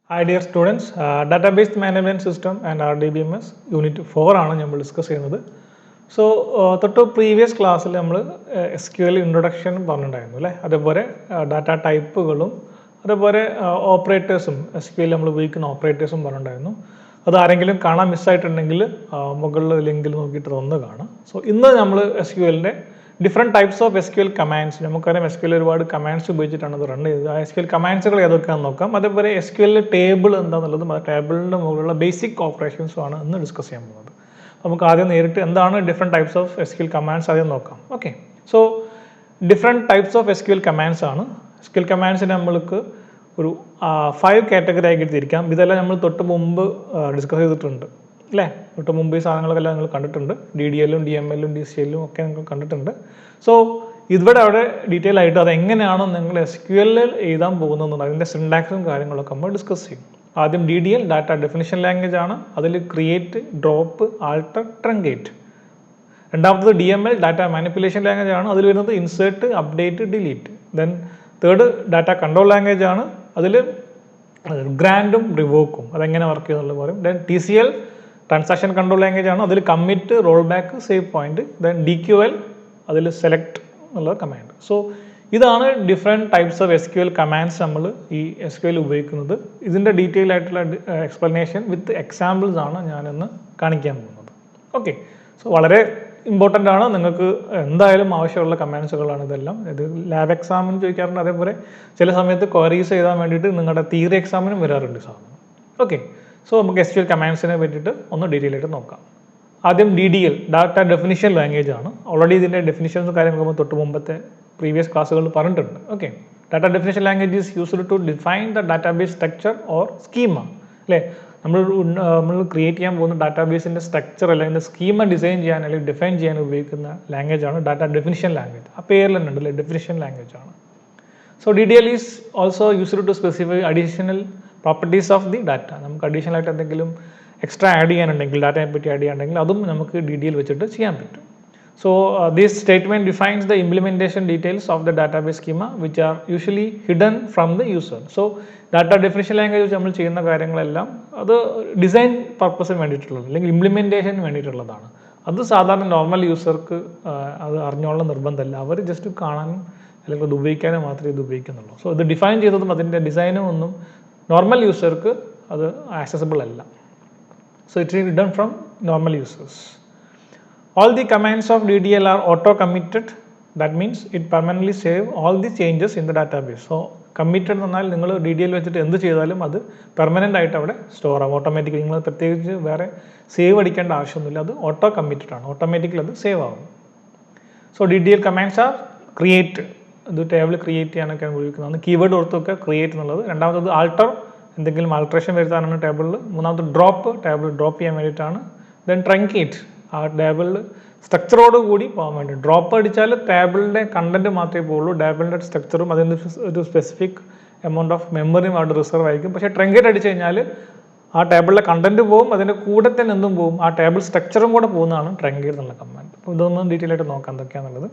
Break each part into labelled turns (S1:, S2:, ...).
S1: Hi dear students, Database Management System and RDBMS Unit 4 ആണ് നമ്മൾ discuss ചെയ്യുന്നത്. So തൊട്ട് പ്രീവിയസ് ക്ലാസ്സിൽ നമ്മൾ SQL ഇൻട്രൊഡക്ഷൻ പറഞ്ഞിട്ടുണ്ടായിരുന്നു അല്ലേ, അതേപോലെ ഡാറ്റ ടൈപ്പുകളും അതേപോലെ ഓപ്പറേറ്റേഴ്സും SQL നമ്മൾ ഉപയോഗിക്കുന്ന ഓപ്പറേറ്റേഴ്സും പറഞ്ഞിട്ടുണ്ടായിരുന്നു. അത് ആരെങ്കിലും കാണാൻ മിസ്സായിട്ടുണ്ടെങ്കിൽ മുകളിൽ ലിങ്കിൽ നോക്കിയിട്ട് ഒന്ന് കാണാം. സോ ഇന്ന് നമ്മൾ SQLൻ്റെ different types of SQL commands, നമുക്കറിയാം SQL ഒരുപാട് കമാൻഡ്സ് ഉപയോഗിച്ചിട്ടാണ് അത് റൺ ചെയ്തത്. ആ SQL കമാൻഡ്സുകൾ ഏതൊക്കെയാണെന്ന് നോക്കാം. അതേപോലെ SQL ടേബിൾ എന്താണെന്നുള്ളതും ആ ടേബിളിൻ്റെ മുകളിലുള്ള ബേസിക് ഓപ്പറേഷൻസും ആണ് ഇന്ന് ഡിസ്കസ് ചെയ്യാൻ പോകുന്നത്. നമുക്ക് ആദ്യം നേരിട്ട് എന്താണ് different types of SQL commands ആദ്യം നോക്കാം. Okay, so different types of SQL commands ആണ്. SQL കമാൻഡ്സിനെ നമ്മൾക്ക് ഒരു 5 കാറ്റഗറി ആക്കി തിരിക്കാം. ഇതെല്ലാം നമ്മൾ തൊട്ട് മുമ്പ് ഡിസ്കസ് ചെയ്തിട്ടുണ്ട് അല്ലേ. തൊട്ട് മുമ്പ് ഈ സാധനങ്ങളെല്ലാം നിങ്ങൾ കണ്ടിട്ടുണ്ട്. DDLും DMLും DCLും ഒക്കെ നിങ്ങൾ കണ്ടിട്ടുണ്ട്. സോ ഇവിടെ അവിടെ ഡീറ്റെയിൽ ആയിട്ട് അത് എങ്ങനെയാണോ നിങ്ങൾ SQLിൽ എഴുതാൻ പോകുന്നത് അതിൻ്റെ സിൻടാക്സും കാര്യങ്ങളൊക്കെ നമ്മൾ ഡിസ്കസ് ചെയ്യും. ആദ്യം DDL ഡാറ്റ ഡെഫിനിഷൻ ലാംഗ്വേജ് ആണ്. അതിൽ ക്രിയേറ്റ്, ഡ്രോപ്പ്, ആൾട്ടർ, ട്രങ്കേറ്റ്. രണ്ടാമത്തത് DML ഡാറ്റ മാനിപ്പുലേഷൻ ലാംഗ്വേജ് ആണ്. അതിൽ വരുന്നത് insert, update, delete. Then third data control language ആണ്. അതിൽ ഗ്രാൻഡും റിവോക്കും അതെങ്ങനെ വർക്ക് ചെയ്യുന്നുള്ളത് പറയും. Then TCL transaction control language ആണ്. അതിൽ commit, roll back, save point. Then DQL അതിൽ സെലക്ട് എന്നുള്ള കമാൻഡ്. സോ ഇതാണ് different types of SQL commands നമ്മൾ ഈ SQL ഉപയോഗിക്കുന്നത്. ഇതിൻ്റെ ഡീറ്റെയിൽ ആയിട്ടുള്ള എക്സ്പ്ലനേഷൻ വിത്ത് എക്സാമ്പിൾസ് ആണ് ഞാനിന്ന് കാണിക്കാൻ പോകുന്നത്. ഓക്കെ, സോ വളരെ ഇമ്പോർട്ടൻ്റ് ആണ്, നിങ്ങൾക്ക് എന്തായാലും ആവശ്യമുള്ള കമാൻഡ്സുകളാണ് ഇതെല്ലാം. ഇത് ലാബ് എക്സാമിന് ചോദിക്കാറുണ്ട്. അതേപോലെ ചില സമയത്ത് ക്വയറീസ് എഴുതാൻ വേണ്ടിയിട്ട് നിങ്ങളുടെ തിയറി എക്സാമിനും വരാറുണ്ട് സാധനം. ഓക്കെ, സോ നമുക്ക് SQL കമാൻഡ്സിനെ പറ്റിയിട്ട് ഒന്ന് ഡീറ്റെയിൽ ആയിട്ട് നോക്കാം. ആദ്യം DDL ഡാറ്റ ഡെഫിനിഷൻ ലാംഗ്വേജ് ആണ്. ഓൾറെഡി ഇതിൻ്റെ ഡെഫിനിഷൻസ് കാര്യങ്ങൾ തൊട്ട് മുമ്പത്തെ പ്രീവിയസ് ക്ലാസ്സുകളിൽ പറഞ്ഞിട്ടുണ്ട്. Okay, data definition language is used to define the database structure or schema അല്ലേ. നമ്മൾ ക്രിയേറ്റ് ചെയ്യാൻ പോകുന്ന ഡാറ്റാബേസിൻ്റെ സ്ട്രക്ചർ അല്ലെങ്കിൽ സ്കീമ ഡിസൈൻ ചെയ്യാൻ അല്ലെങ്കിൽ ഡിഫൈൻ ചെയ്യാൻ ഉപയോഗിക്കുന്ന ലാംഗ്വേജ് ആണ് ഡാറ്റ ഡെഫിനിഷൻ ലാംഗ്വേജ്. ആ പേരിൽ തന്നെ ഉണ്ട് അല്ലേ, ഡെഫിനിഷൻ ലാംഗ്വേജ് ആണ്. So DDL is also used to specify additional properties of the data. നമുക്ക് അഡീഷണൽ ആയിട്ട് എന്തെങ്കിലും എക്സ്ട്രാ ആഡ് ചെയ്യാനുണ്ടെങ്കിൽ, ഡാറ്റയെ പറ്റി ആഡ് ചെയ്യാനുണ്ടെങ്കിൽ അതും നമുക്ക് DDL വെച്ചിട്ട് ചെയ്യാൻ പറ്റും. So this statement defines the implementation details of the database schema which are usually hidden from the user. So data definition language വെച്ച് നമ്മൾ ചെയ്യുന്ന കാര്യങ്ങളെല്ലാം അത് ഡിസൈൻ പർപ്പസിന് വേണ്ടിയിട്ടുള്ളത് അല്ലെങ്കിൽ ഇംപ്ലിമെൻറ്റേഷന് വേണ്ടിയിട്ടുള്ളതാണ്. അത് സാധാരണ നോർമൽ യൂസർക്ക് അത് അറിഞ്ഞോളുന്ന നിർബന്ധമല്ല. അവർ ജസ്റ്റ് കാണാനും അല്ലെങ്കിൽ അത് ഉപയോഗിക്കാനും മാത്രമേ ഇത് ഉപയോഗിക്കുന്നുള്ളൂ. സോ ഇത് ഡിഫൈൻ ചെയ്തതും അതിൻ്റെ ഡിസൈനും ഒന്നും നോർമൽ യൂസർക്ക് അത് ആക്സസിബിൾ അല്ല. So it is done from normal users. All the commands of DDL are auto-committed. That means it permanently save all the changes in the database. So committed എന്ന് പറഞ്ഞാൽ നിങ്ങൾ DDL വെച്ചിട്ട് എന്ത് ചെയ്താലും അത് പെർമനൻ്റ് ആയിട്ട് അവിടെ സ്റ്റോർ ആവും ഓട്ടോമാറ്റിക്കലി. നിങ്ങൾ പ്രത്യേകിച്ച് വേറെ സേവ് അടിക്കേണ്ട ആവശ്യമൊന്നുമില്ല. അത് ഓട്ടോ കമ്മിറ്റഡ് ആണ്, ഓട്ടോമാറ്റിക്കലി അത് സേവ് ആവും. So DDL commands are create, ഇത് ടേബിൾ ക്രിയേറ്റ് ചെയ്യാനൊക്കെയാണ് ഉപയോഗിക്കുന്നത്. കീവേഡ് ഓർത്തൊക്കെ ക്രിയേറ്റ് എന്നുള്ളത്. രണ്ടാമത്തത് ആൾട്ടർ, എന്തെങ്കിലും ആൾട്രേഷൻ വരുത്താനാണ് ടേബിളിൽ. മൂന്നാമത് ഡ്രോപ്പ്, ടേബിൾ ഡ്രോപ്പ് ചെയ്യാൻ വേണ്ടിയിട്ടാണ്. ദെൻ ട്രങ്കേറ്റ്, ആ ടേബിളിൽ സ്ട്രക്ചറോട് കൂടി പോകാൻ വേണ്ടി. ഡ്രോപ്പ് അടിച്ചാൽ ടേബിളിൻ്റെ കണ്ടന്റ് മാത്രമേ പോകുള്ളൂ, ടേബിളിൻ്റെ സ്ട്രക്ചറും അതിൻ്റെ ഒരു സ്പെസിഫിക് എമൗണ്ട് ഓഫ് മെമ്മറിയും അവിടെ റിസർവ് ആയിരിക്കും. പക്ഷേ ട്രങ്കേറ്റ് അടിച്ചു കഴിഞ്ഞാൽ ആ ടേബിളിലെ കണ്ടന്റ് പോകും, അതിൻ്റെ കൂടെ തന്നെ എന്തും പോകും, ആ ടേബിൾ സ്ട്രക്ചറും കൂടെ പോകുന്നതാണ് ട്രങ്കേറ്റ് എന്നുള്ള കമാൻഡ്. അപ്പോൾ ഇതൊന്നും ഡീറ്റെയിൽ ആയിട്ട് നോക്കാം എന്തൊക്കെയാണെന്നുള്ളത്.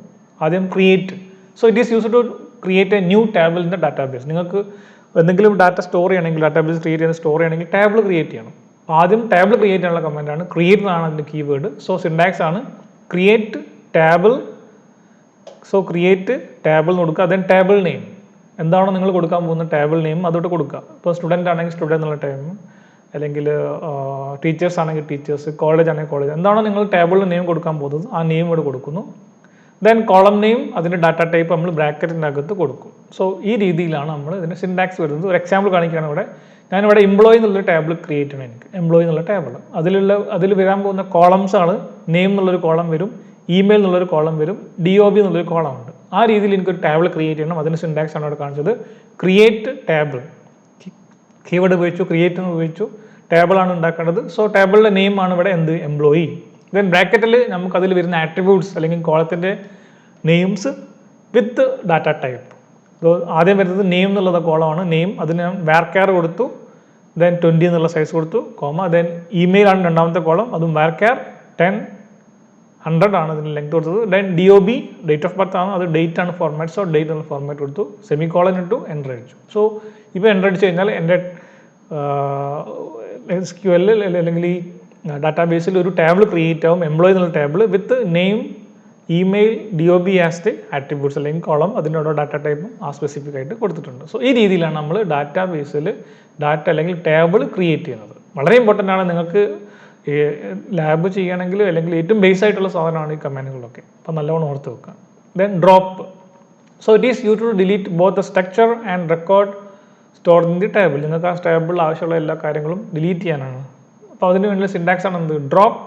S1: ആദ്യം create. So it is used to create a new table in the database. നിങ്ങൾക്ക് എന്തെങ്കിലും ഡാറ്റ സ്റ്റോർ ചെയ്യണമെങ്കിൽ, ഡാറ്റാബേസ് ക്രിയേറ്റ് ചെയ്യുന്ന സ്റ്റോർ ചെയ്യണമെങ്കിൽ ടേബിൾ ക്രിയേറ്റ് ചെയ്യണം. ആദ്യം ടേബിൾ ക്രിയേറ്റ് ചെയ്യാനുള്ള കമാൻഡാണ് ക്രിയേറ്റ് എന്നാണ് അതിൻ്റെ കീവേഡ്. സോ സിൻടാക്സ് ആണ് create table. So create table എന്ന് കൊടുക്കുക. ദെൻ ടേബിൾ നെയിം, എന്താണോ നിങ്ങൾ കൊടുക്കാൻ പോകുന്ന ടേബിൾ നെയിം അതോട്ട് കൊടുക്കുക. ഇപ്പോൾ സ്റ്റുഡൻ്റ് ആണെങ്കിൽ സ്റ്റുഡൻ്റ് എന്നുള്ള ടൈം, അല്ലെങ്കിൽ ടീച്ചേഴ്സ് ആണെങ്കിൽ ടീച്ചേഴ്സ്, കോളേജ് ആണെങ്കിൽ കോളേജ്, എന്താണോ നിങ്ങൾ ടേബിളിൽ നെയിം കൊടുക്കാൻ പോകുന്നത് ആ നെയിം ഇവിടെ കൊടുക്കുന്നു. ദെൻ കോളം നെയിം, അതിൻ്റെ ഡാറ്റ ടൈപ്പ് നമ്മൾ ബ്രാക്കറ്റിൻ്റെ അകത്ത് കൊടുക്കും. സോ ഈ രീതിയിലാണ് നമ്മൾ ഇതിൻ്റെ സിൻടാക്സ് വരുന്നത്. ഒരു എക്സാമ്പിൾ കാണിക്കുകയാണ് ഇവിടെ. ഞാനിവിടെ എംപ്ലോയി എന്നുള്ളൊരു ടേബിൾ ക്രിയേറ്റ് ചെയ്യണം. എനിക്ക് എംപ്ലോയി എന്നുള്ള ടേബിൾ, അതിൽ വരാൻ പോകുന്ന കോളംസ് ആണ് നെയിം എന്നുള്ളൊരു കോളം വരും, ഇമെയിൽ എന്നുള്ളൊരു കോളം വരും, DOB എന്നുള്ളൊരു കോളം ഉണ്ട്. ആ രീതിയിൽ എനിക്കൊരു ടേബിൾ ക്രിയേറ്റ് ചെയ്യണം. അതിൻ്റെ സിൻടാക്സ് ആണ് ഇവിടെ കാണിച്ചത്. ക്രിയേറ്റ് ടേബിൾ, കീവേഡ് ഉപയോഗിച്ചു, ക്രിയേറ്റ് എന്ന് ഉപയോഗിച്ചു, ടേബിളാണ് ഉണ്ടാക്കേണ്ടത്. സോ ടേബിളിൻ്റെ നെയിം ആണ് ഇവിടെ എന്ത്, എംപ്ലോയി. ദെൻ ബ്രാക്കറ്റിൽ നമുക്ക് അതിൽ വരുന്ന ആട്രിബ്യൂട്ട്സ് അല്ലെങ്കിൽ കോളത്തിൻ്റെ നെയിംസ് വിത്ത് ഡാറ്റ ടൈപ്പ്. ആദ്യം വരുന്നത് നെയിം എന്നുള്ളത് കോളമാണ്. നെയിം അതിന് വാർക്യാർ കൊടുത്തു, ദെൻ 20 എന്നുള്ള സൈസ് കൊടുത്തു, കോമ. ദെൻ ഇമെയിൽ ആണ് രണ്ടാമത്തെ കോളം, അതും വാർക്യാർ 10 100 ആണ് ഇതിന് ലെങ്ത് കൊടുത്തത്. Then DOB date of birth ആണ്, അത് ഡേറ്റ് ആണ് ഫോർമാറ്റ്. സോ ഡേറ്റ് എന്നുള്ള ഫോർമാറ്റ് കൊടുത്തു, സെമി കോളൻ ഇട്ടു, എൻ്റർ അടിച്ചു. സോ ഇപ്പോൾ എൻ്റർ അടിച്ചു കഴിഞ്ഞാൽ എൻ്റെ SQL അല്ലെങ്കിൽ ഈ ഡാറ്റാബേസിൽ ഒരു ടേബിൾ ക്രിയേറ്റ് ആവും, എംപ്ലോയി എന്നുള്ള table with name, email, DOB as the attributes അല്ലെങ്കിൽ കോളം, അതിൻ്റെ ഓരോ ഡാറ്റ ടൈപ്പും ആ സ്പെസിഫിക് ആയിട്ട് കൊടുത്തിട്ടുണ്ട്. സോ ഈ രീതിയിലാണ് നമ്മൾ ഡാറ്റാബേസിൽ ഡാറ്റ അല്ലെങ്കിൽ ടേബിൾ ക്രിയേറ്റ് ചെയ്യുന്നത്. വളരെ ഇമ്പോർട്ടൻ്റ് ആണ്. നിങ്ങൾക്ക് ലാബ് ചെയ്യണമെങ്കിൽ അല്ലെങ്കിൽ ഏറ്റവും ബേസ് ആയിട്ടുള്ള സാധനമാണ് ഈ കമാൻഡുകളൊക്കെ. അപ്പോൾ നല്ലവണ്ണം ഓർത്ത് വെക്കുക. Then drop. So it is use to delete both the structure and record stored in the table. നിങ്ങൾക്ക് ആ ടേബിളിൽ ആവശ്യമുള്ള എല്ലാ കാര്യങ്ങളും ഡിലീറ്റ് ചെയ്യാനാണ്. അപ്പോൾ അതിന് വേണ്ടി സിൻടാക്സ് ആണ് എന്ത്? Drop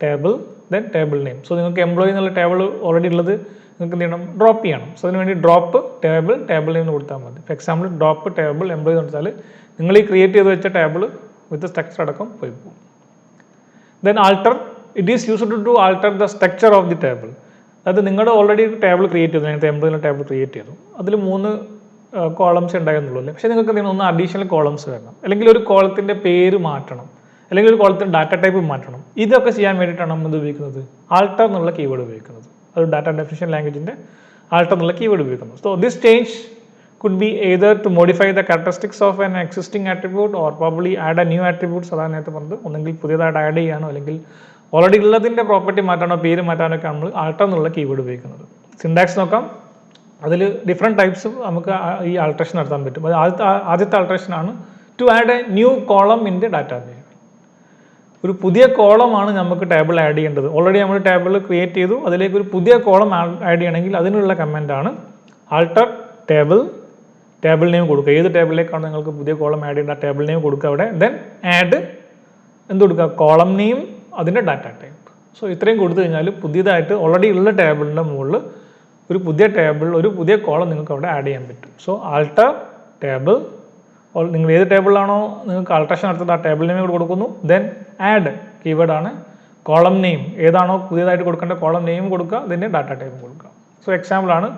S1: table then table name. So നിങ്ങൾക്ക് എംപ്ലോയി എന്നുള്ള ടേബിൾ ഓൾറെഡി ഉള്ളത് നിങ്ങൾക്ക് എന്ത് ചെയ്യണം? ഡ്രോപ്പ് ചെയ്യണം. സോ അതിന് വേണ്ടി ഡ്രോപ്പ് ടേബിൾ നെയിം എന്ന് കൊടുത്താൽ മതി. For example drop table employee എന്ന് വെച്ചാൽ നിങ്ങൾ ഈ ക്രിയേറ്റ് ചെയ്ത് വെച്ച ടേബിൾ വിത്ത് സ്ട്രക്ചർ അടക്കം പോയി പോകും. Then alter. It is used to alter the structure of the table. അതായത് നിങ്ങളുടെ ഓൾറെഡി ടേബിൾ ക്രിയേറ്റ് ചെയ്തു, നേരത്തെ എംപ്ലോയിൻ്റെ ടേബിൾ ക്രിയേറ്റ് ചെയ്തു, അതിൽ 3 കോളംസ് ഉണ്ടായിരുന്നുള്ളൂ അല്ലേ. പക്ഷേ നിങ്ങൾക്ക് എന്തെങ്കിലും ഒന്ന് അഡീഷണൽ കോളംസ് വരണം, അല്ലെങ്കിൽ ഒരു കോളത്തിൻ്റെ പേര് മാറ്റണം, അല്ലെങ്കിൽ ഒരു കോളത്തിൻ്റെ ഡാറ്റ ടൈപ്പ് മാറ്റണം. ഇതൊക്കെ ചെയ്യാൻ വേണ്ടിയിട്ടാണ് നമ്മൾ ഇത് ഉപയോഗിക്കുന്നത്, ആൾട്ടർ എന്നുള്ള കീവേഡ് ഉപയോഗിക്കുന്നത്. അത് ഡാറ്റ ഡെഫിനിഷൻ ലാംഗ്വേജിൻ്റെ ആൾട്ടർ എന്നുള്ള കീവേഡ് ഉപയോഗിക്കുന്നത്. So this change could be either to modify the characteristics of an existing attribute or probably add a new attributes. അതാണ് നേരത്തെ പറഞ്ഞത്. ഒന്നെങ്കിൽ പുതിയതായിട്ട് ആഡ് ചെയ്യാനോ അല്ലെങ്കിൽ ഓൾറെഡി ഉള്ളതിൻ്റെ പ്രോപ്പർട്ടി മാറ്റാനോ പേര് മാറ്റാനൊക്കെ നമ്മൾ ആൾട്ടർ എന്നുള്ള കീവേഡ് ഉപയോഗിക്കുന്നത്. സിൻടാക്സ് നോക്കാം. അതിൽ ഡിഫറെൻറ്റ് ടൈപ്സ് നമുക്ക് ഈ ആൾട്രേഷൻ നടത്താൻ പറ്റും. അത് ആദ്യത്തെ ആൾട്രേഷനാണ് to add a new column in the database. ഒരു പുതിയ കോളമാണ് നമുക്ക് ടേബിൾ ആഡ് ചെയ്യേണ്ടത്. ഓൾറെഡി നമ്മൾ ടേബിൾ ക്രിയേറ്റ് ചെയ്തു, അതിലേക്ക് ഒരു പുതിയ കോളം ആഡ് ചെയ്യണമെങ്കിൽ അതിനുള്ള കമാൻഡാണ് ആൾട്ടർ ടേബിൾ നെയിം കൊടുക്കുക. ഏത് ടേബിളിലേക്കാണ് നിങ്ങൾക്ക് പുതിയ കോളം ആഡ് ചെയ്യേണ്ട ആ ടേബിൾ നെയിം കൊടുക്കുക അവിടെ. ദെൻ ആഡ് എന്ത് കൊടുക്കുക? കോളം നെയിം, അതിൻ്റെ ഡാറ്റ ടൈപ്പ്. സോ ഇത്രയും കൊടുത്തു കഴിഞ്ഞാൽ പുതിയതായിട്ട് ഓൾറെഡി ഉള്ള ടേബിളിൻ്റെ മുകളിൽ ഒരു പുതിയ ടേബിൾ, ഒരു പുതിയ കോളം നിങ്ങൾക്ക് അവിടെ ആഡ് ചെയ്യാൻ പറ്റും. സോ ആൾട്ടർ ടേബിൾ, നിങ്ങൾ ഏത് ടേബിളാണോ നിങ്ങൾക്ക് ആൾട്രേഷൻ നടത്തുന്നത് ആ ടേബിൾ നെയിം ഇവിടെ കൊടുക്കുന്നു. ദെൻ ആഡ് കീവേഡാണ്, കോളം നെയിം ഏതാണോ പുതിയതായിട്ട് കൊടുക്കേണ്ട കോളം നെയിം കൊടുക്കുക, അതിൻ്റെ ഡാറ്റ ടൈപ്പ് കൊടുക്കുക. സോ എക്സാമ്പിളാണ്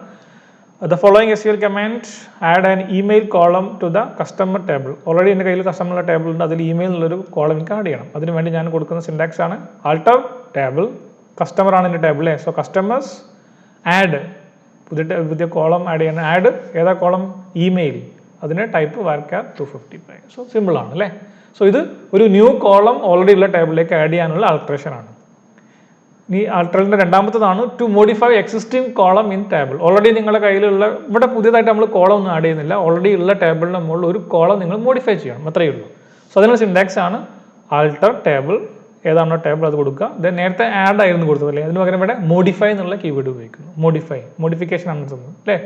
S1: the following SQL command add an email column to the customer table. Already എൻ്റെ കയ്യിൽ കസ്റ്റമർ ടേബിൾ ഉണ്ട്, അതിൽ ഇമെയിൽ എന്നുള്ളൊരു കോളം എനിക്ക് ആഡ് ചെയ്യണം. അതിന് വേണ്ടി ഞാൻ കൊടുക്കുന്ന സിൻടാക്സ് ആണ് ആൾട്ടർ ടേബിൾ, കസ്റ്റമർ ആണ് എൻ്റെ ടേബിൾ. സോ കസ്റ്റമേഴ്സ് ആഡ്, പുതിയ കോളം ആഡ് ചെയ്യണം. ആഡ് ഏതാ കോളം? ഇമെയിൽ, അതിൻ്റെ ടൈപ്പ് varchar 255. സോ സിമ്പിൾ ആണ് അല്ലേ. സോ ഇത് ഒരു ന്യൂ കോളം ഓൾറെഡി ഉള്ള ടേബിളിലേക്ക് ആഡ് ചെയ്യാനുള്ള ആൾട്രേഷൻ ആണ്. ഈ ആൾട്ടറിൻ്റെ രണ്ടാമത്തതാണ് to modify existing column in table. Already നിങ്ങളുടെ കയ്യിലുള്ള, ഇവിടെ പുതിയതായിട്ട് നമ്മൾ കോളം ഒന്നും ആഡ് ചെയ്യുന്നില്ല, ഓൾറെഡി ഉള്ള ടേബിളിൻ്റെ മുകളിൽ ഒരു കോളം നിങ്ങൾ മോഡിഫൈ ചെയ്യണം, അത്രയേ ഉള്ളൂ. സോ അതിനുള്ള സിൻടാക്സ് ആണ് ആൾട്ടർ ടേബിൾ, ഏതാണോ ടേബിൾ അത് കൊടുക്കുക. ദെൻ നേരത്തെ ആഡ് ആയിരുന്നു കൊടുത്തത് അല്ലേ, അതിന് പകരം ഇവിടെ മോഡിഫൈ എന്നുള്ള കീവേഡ് ഉപയോഗിക്കുന്നു. മോഡിഫിക്കേഷൻ ആണ് തന്നത് അല്ലേ,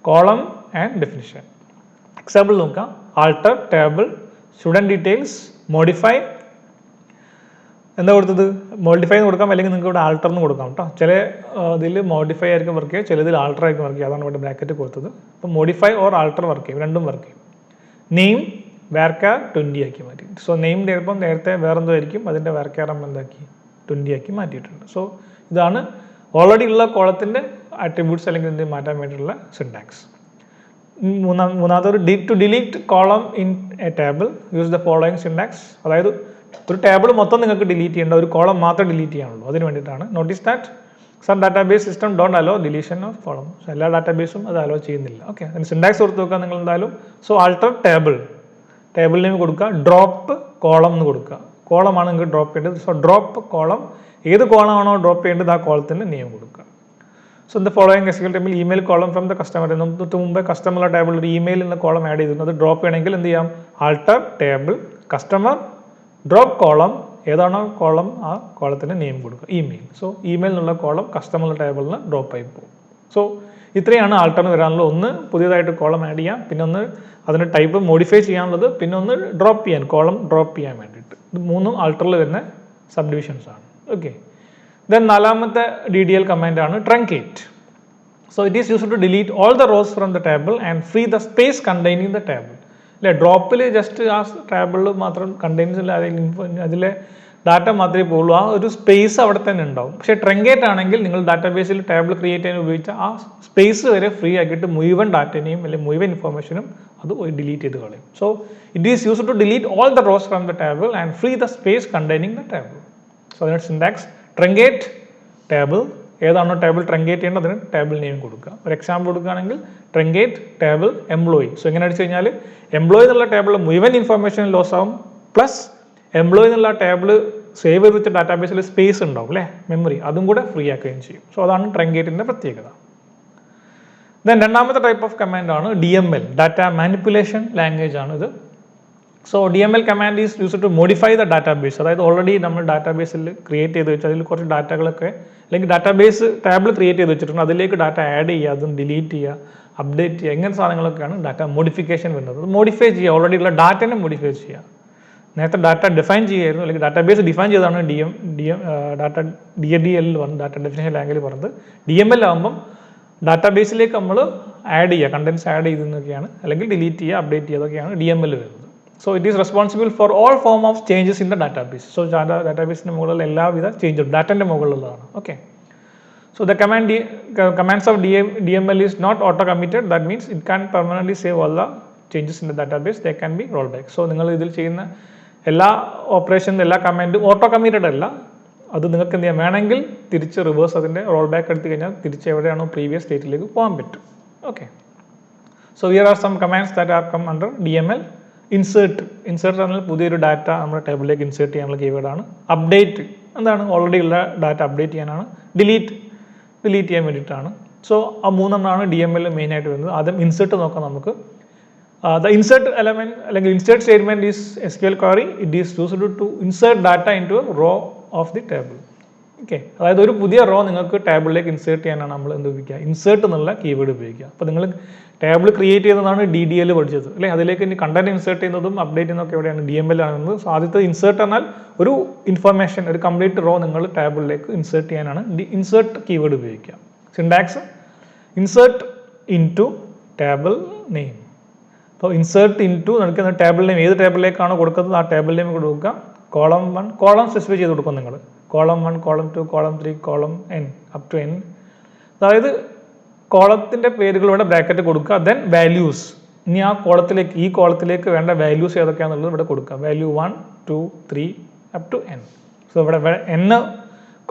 S1: കോളം ആൻഡ് ഡെഫിനിഷൻ. എക്സാമ്പിൾ നോക്കാം. Alter table student details modify. എന്താ കൊടുത്തത്? മോഡിഫൈ എന്ന് കൊടുക്കാം, അല്ലെങ്കിൽ നിങ്ങൾക്ക് ഇവിടെ ആൾട്ടർ എന്ന് കൊടുക്കാം കേട്ടോ. ചില ഇതിൽ മോഡിഫൈ ആയിരിക്കും വർക്ക് ചെയ്യുക, ചിലതിൽ ആൾട്ടർ ആയിരിക്കും വർക്ക് ചെയ്യുക. അതാണ് ഇവിടെ ബ്രാക്കറ്റ് കൊടുത്തത്. അപ്പോൾ മോഡിഫൈ ഓർ ആൾട്ടർ വർക്ക് ചെയ്യും, രണ്ടും വർക്ക് ചെയ്യും. നെയിം varchar 20 ആക്കി മാറ്റി. സോ നെയിം ചിലപ്പം നേരത്തെ വേറെന്തോ ആയിരിക്കും, അതിൻ്റെ varchar എന്താക്കി 20 ആക്കി മാറ്റിയിട്ടുണ്ട്. സോ ഇതാണ് ഓൾറെഡി ഉള്ള കോളത്തിൻ്റെ ആട്രിബ്യൂട്ട്സ് അല്ലെങ്കിൽ എന്ത് മാറ്റാൻ വേണ്ടിയിട്ടുള്ള സിൻടാക്സ്. മൂന്നാമതൊരു to delete column in a table use the following syntax. അതായത് ഒരു ടേബിൾ മൊത്തം നിങ്ങൾക്ക് ഡിലീറ്റ് ചെയ്യേണ്ട, ഒരു കോളം മാത്രമേ ഡിലീറ്റ് ചെയ്യാനുള്ളൂ. അതിന് വേണ്ടിയിട്ടാണ്. Notice that some database system don't allow deletion of column. എല്ലാ ഡാറ്റാബേസും അത് അലോ ചെയ്യുന്നില്ല. ഓക്കെ, അതിന് സിൻടാക്സ് കൊടുത്ത് നോക്കുക നിങ്ങൾ എന്തായാലും. സോ ആൾട്ടർ ടേബിൾ നെയിം കൊടുക്കുക, ഡ്രോപ്പ് കോളം എന്ന് കൊടുക്കുക. കോളമാണ് നിങ്ങൾക്ക് ഡ്രോപ്പ് ചെയ്യേണ്ടത്. സോ ഡ്രോപ്പ് കോളം, ഏത് കോളമാണോ ഡ്രോപ്പ് ചെയ്യേണ്ടത് ആ കോളത്തിൻ്റെ നെയിം കൊടുക്കുക. So the following SQL table email column from the customer. തൊട്ട് മുമ്പേ കസ്റ്റമർ ടേബിൾ ഒരു ഇമെയിൽ എന്ന കോളം ആഡ് ചെയ്തിരുന്നു. അത് ഡ്രോപ്പ് ചെയ്യണമെങ്കിൽ എന്ത് ചെയ്യാം? Alter table customer drop column, ഏതാണോ കോളം ആ കോളത്തിൻ്റെ നെയിം കൊടുക്കുക, ഇമെയിൽ. സോ ഇമെയിൽ എന്നുള്ള കോളം കസ്റ്റമർ ടേബിളിന് ഡ്രോപ്പ് ആയി പോകും. സോ ഇത്രയാണ് ആൾട്ടറിന് വരാനുള്ളത്. ഒന്ന് പുതിയതായിട്ട് കോളം ആഡ് ചെയ്യാം, പിന്നെ ഒന്ന് അതിൻ്റെ ടൈപ്പ് മോഡിഫൈ ചെയ്യാനുള്ളത്, പിന്നെ ഒന്ന് ഡ്രോപ്പ് ചെയ്യാൻ, കോളം ഡ്രോപ്പ് ചെയ്യാൻ വേണ്ടിയിട്ട്. ഇത് മൂന്നും ആൾട്ടറിൽ വരുന്ന സബ് ഡിവിഷൻസ് ആണ്. ഓക്കെ, ദെൻ നാലാമത്തെ DDL കമാൻഡാണ് truncate. So it is used to delete all the rows from the table and free the space containing the table. അല്ലേ, ഡ്രോപ്പിൽ ജസ്റ്റ് ആ ടേബിളിൽ മാത്രം കണ്ടെയ്ൻസ് ഇല്ല, അതിലെ ഡാറ്റ മാത്രമേ പോകുള്ളൂ, ആ ഒരു സ്പേസ് അവിടെ തന്നെ ഉണ്ടാവും. പക്ഷേ ട്രങ്കേറ്റ് ആണെങ്കിൽ നിങ്ങൾ ഡാറ്റാബേസിൽ ടേബിൾ ക്രിയേറ്റ് ചെയ്യാൻ ഉപയോഗിച്ച ആ സ്പേസ് വരെ ഫ്രീ ആക്കിയിട്ട് മുഴുവൻ ഡാറ്റനെയും അല്ലെങ്കിൽ മുഴുവൻ ഇൻഫോർമേഷനും അത് ഡിലീറ്റ് ചെയ്ത് കളയും. So it is used to delete all the rows from the table and free the space containing the table. So അതിൻ്റെ സിൻടാക്സ് ട്രങ്കേറ്റ് ടേബിൾ, ഏതാണോ ടേബിൾ ട്രങ്കേറ്റ് ചെയ്യേണ്ടത് അതിന് ടേബിൾ നെയിം കൊടുക്കുക. ഒരു എക്സാമ്പിൾ കൊടുക്കുകയാണെങ്കിൽ ട്രങ്കേറ്റ് ടേബിൾ എംപ്ലോയി. സോ എങ്ങനെ അടിച്ചു കഴിഞ്ഞാൽ എംപ്ലോയി എന്നുള്ള ടേബിളിൽ മുഴുവൻ ഇൻഫർമേഷൻ ലോസ് ആവും, പ്ലസ് എംപ്ലോയി എന്നുള്ള ടേബിൾ സേവ് ചെയ്ത് വെച്ച ഡാറ്റാബേസിൽ സ്പേസ് ഉണ്ടാവും അല്ലേ, മെമ്മറി, അതും കൂടെ ഫ്രീ ആക്കുകയും ചെയ്യും. സോ അതാണ് ട്രങ്കേറ്റിൻ്റെ പ്രത്യേകത. ദെൻ രണ്ടാമത്തെ ടൈപ്പ് ഓഫ് കമാൻഡ് ആണ് DML, ഡാറ്റ മാനിപ്പുലേഷൻ ലാംഗ്വേജ് ആണ് ഇത്. So DML command is use to modify the database. അതായത് ഓൾറെഡി നമ്മൾ ഡാറ്റാബേസിൽ ക്രിയേറ്റ് ചെയ്ത് വെച്ചാൽ അതിൽ കുറച്ച് ഡാറ്റകളൊക്കെ അല്ലെങ്കിൽ ഡാറ്റാബേസ് ടേബിൾ ക്രിയേറ്റ് ചെയ്ത് വെച്ചിട്ടുണ്ട്, അതിലേക്ക് ഡാറ്റ ആഡ് ചെയ്യുക, അതും ഡിലീറ്റ് ചെയ്യുക, അപ്ഡേറ്റ് ചെയ്യുക, ഇങ്ങനത്തെ സാധനങ്ങളൊക്കെയാണ് ഡാറ്റ മോഡിഫിക്കേഷൻ വരുന്നത്. മോഡിഫൈ ചെയ്യുക, ഓൾറെഡി ഉള്ള ഡാറ്റനെ മോഡിഫൈ ചെയ്യുക. നേരത്തെ ഡാറ്റ ഡിഫൈൻ ചെയ്യായിരുന്നു, അല്ലെങ്കിൽ ഡാറ്റാബേസ് ഡിഫൈൻ ചെയ്താണ് ഡാറ്റ DDL വന്ന് ഡാറ്റ ഡെഫിനേഷൻ ലാംഗ്വേജ് പറഞ്ഞത്. DML ആകുമ്പം ഡാറ്റാബേസിലേക്ക് നമ്മൾ ആഡ് ചെയ്യുക, കണ്ടൻസ് ആഡ് ചെയ്തെന്നൊക്കെയാണ്, അല്ലെങ്കിൽ ഡിലീറ്റ് ചെയ്യുക, അപ്ഡേറ്റ് ചെയ്യുക, അതൊക്കെയാണ് DML വരുന്നത്. So it is responsible for all form of changes in the database. So ഡാറ്റാബേസിൻ്റെ മുകളിൽ എല്ലാവിധ ചേഞ്ചും ഡാറ്റൻ്റെ മുകളിലുള്ളതാണ്. Okay, so the commands of DML is not auto committed. That means it can permanently save all the changes in the database. They can be rolled back. So നിങ്ങൾ ഇതിൽ ചെയ്യുന്ന എല്ലാ ഓപ്പറേഷനും എല്ലാ കമാൻഡും ഓട്ടോ കമ്മിറ്റഡ് അല്ല, അത് നിങ്ങൾക്ക് എന്ത് ചെയ്യാം, വേണമെങ്കിൽ തിരിച്ച് റിവേഴ്സ് അതിൻ്റെ റോൾ ബാക്ക് എടുത്തു കഴിഞ്ഞാൽ തിരിച്ച് എവിടെയാണോ പ്രീവിയസ് സ്റ്റേറ്റിലേക്ക് പോകാൻ പറ്റും. Okay, so here are some commands that are come under DML. Insert പറഞ്ഞാൽ പുതിയൊരു ഡാറ്റ നമ്മുടെ ടേബിളിലേക്ക് ഇൻസേർട്ട് ചെയ്യാനുള്ള കീവേഡാണ്. അപ്ഡേറ്റ് എന്താണ്, ഓൾറെഡി ഉള്ള ഡാറ്റ അപ്ഡേറ്റ് ചെയ്യാനാണ്. ഡിലീറ്റ് ചെയ്യാൻ വേണ്ടിയിട്ടാണ്. സോ ആ മൂന്നെണ്ണമാണ് DML മെയിനായിട്ട് വരുന്നത്. ആദ്യം ഇൻസേർട്ട് നോക്കാം നമുക്ക്. ദ ഇൻസേർട്ട് എലമെന്റ് അല്ലെങ്കിൽ insert statement is SQL query. It is used to insert data into a row of the table. Okay, അതായത് ഒരു പുതിയ റോ നിങ്ങൾക്ക് ടേബിളിലേക്ക് ഇൻസേർട്ട് ചെയ്യാനാണ് നമ്മൾ എന്ത് ഉപയോഗിക്കുക, ഇൻസേർട്ട് എന്നുള്ള കീവേഡ് ഉപയോഗിക്കുക. അപ്പോൾ നിങ്ങൾ ടേബിൾ ക്രിയേറ്റ് ചെയ്തതാണ് DDL പഠിച്ചത് അല്ലേ, അതിലേക്ക് ഇനി കണ്ടന്റ് ഇൻസേർട്ട് ചെയ്യുന്നതും അപ്ഡേറ്റ് ചെയ്യുന്നതൊക്കെ എവിടെയാണ്, DML ആണെന്നത്. സോ ആദ്യത്തെ ഇൻസേർട്ട് എന്നാൽ ഒരു ഇൻഫർമേഷൻ, ഒരു കംപ്ലീറ്റ് റോ നിങ്ങൾ ടേബിളിലേക്ക് ഇൻസേർട്ട് ചെയ്യാനാണ് ഇൻസേർട്ട് കീവേഡ് ഉപയോഗിക്കുക. Syntax insert into table name. അപ്പോൾ ഇൻസേർട്ട് ഇൻ ടു നമുക്ക് ടേബിൾ നെയിം, ഏത് ടേബിളിലേക്കാണോ കൊടുക്കുന്നത് ആ ടേബിൾ നെയിം കൊടുക്കുക. കോളം 1 കോളം സ്പെസിഫൈ ചെയ്ത് കൊടുക്കും നിങ്ങൾ. Column 1, column 2, column 3, column n up to n. അതായത് കോളത്തിൻ്റെ പേരുകൾ ഇവിടെ ബ്രാക്കറ്റ് കൊടുക്കുക. ദെൻ വാല്യൂസ്, ഇനി ആ കോളത്തിലേക്ക്, ഈ കോളത്തിലേക്ക് വേണ്ട വാല്യൂസ് ഏതൊക്കെയാണെന്നുള്ളത് ഇവിടെ കൊടുക്കുക. Value 1, 2, 3 up to n. സോ ഇവിടെ n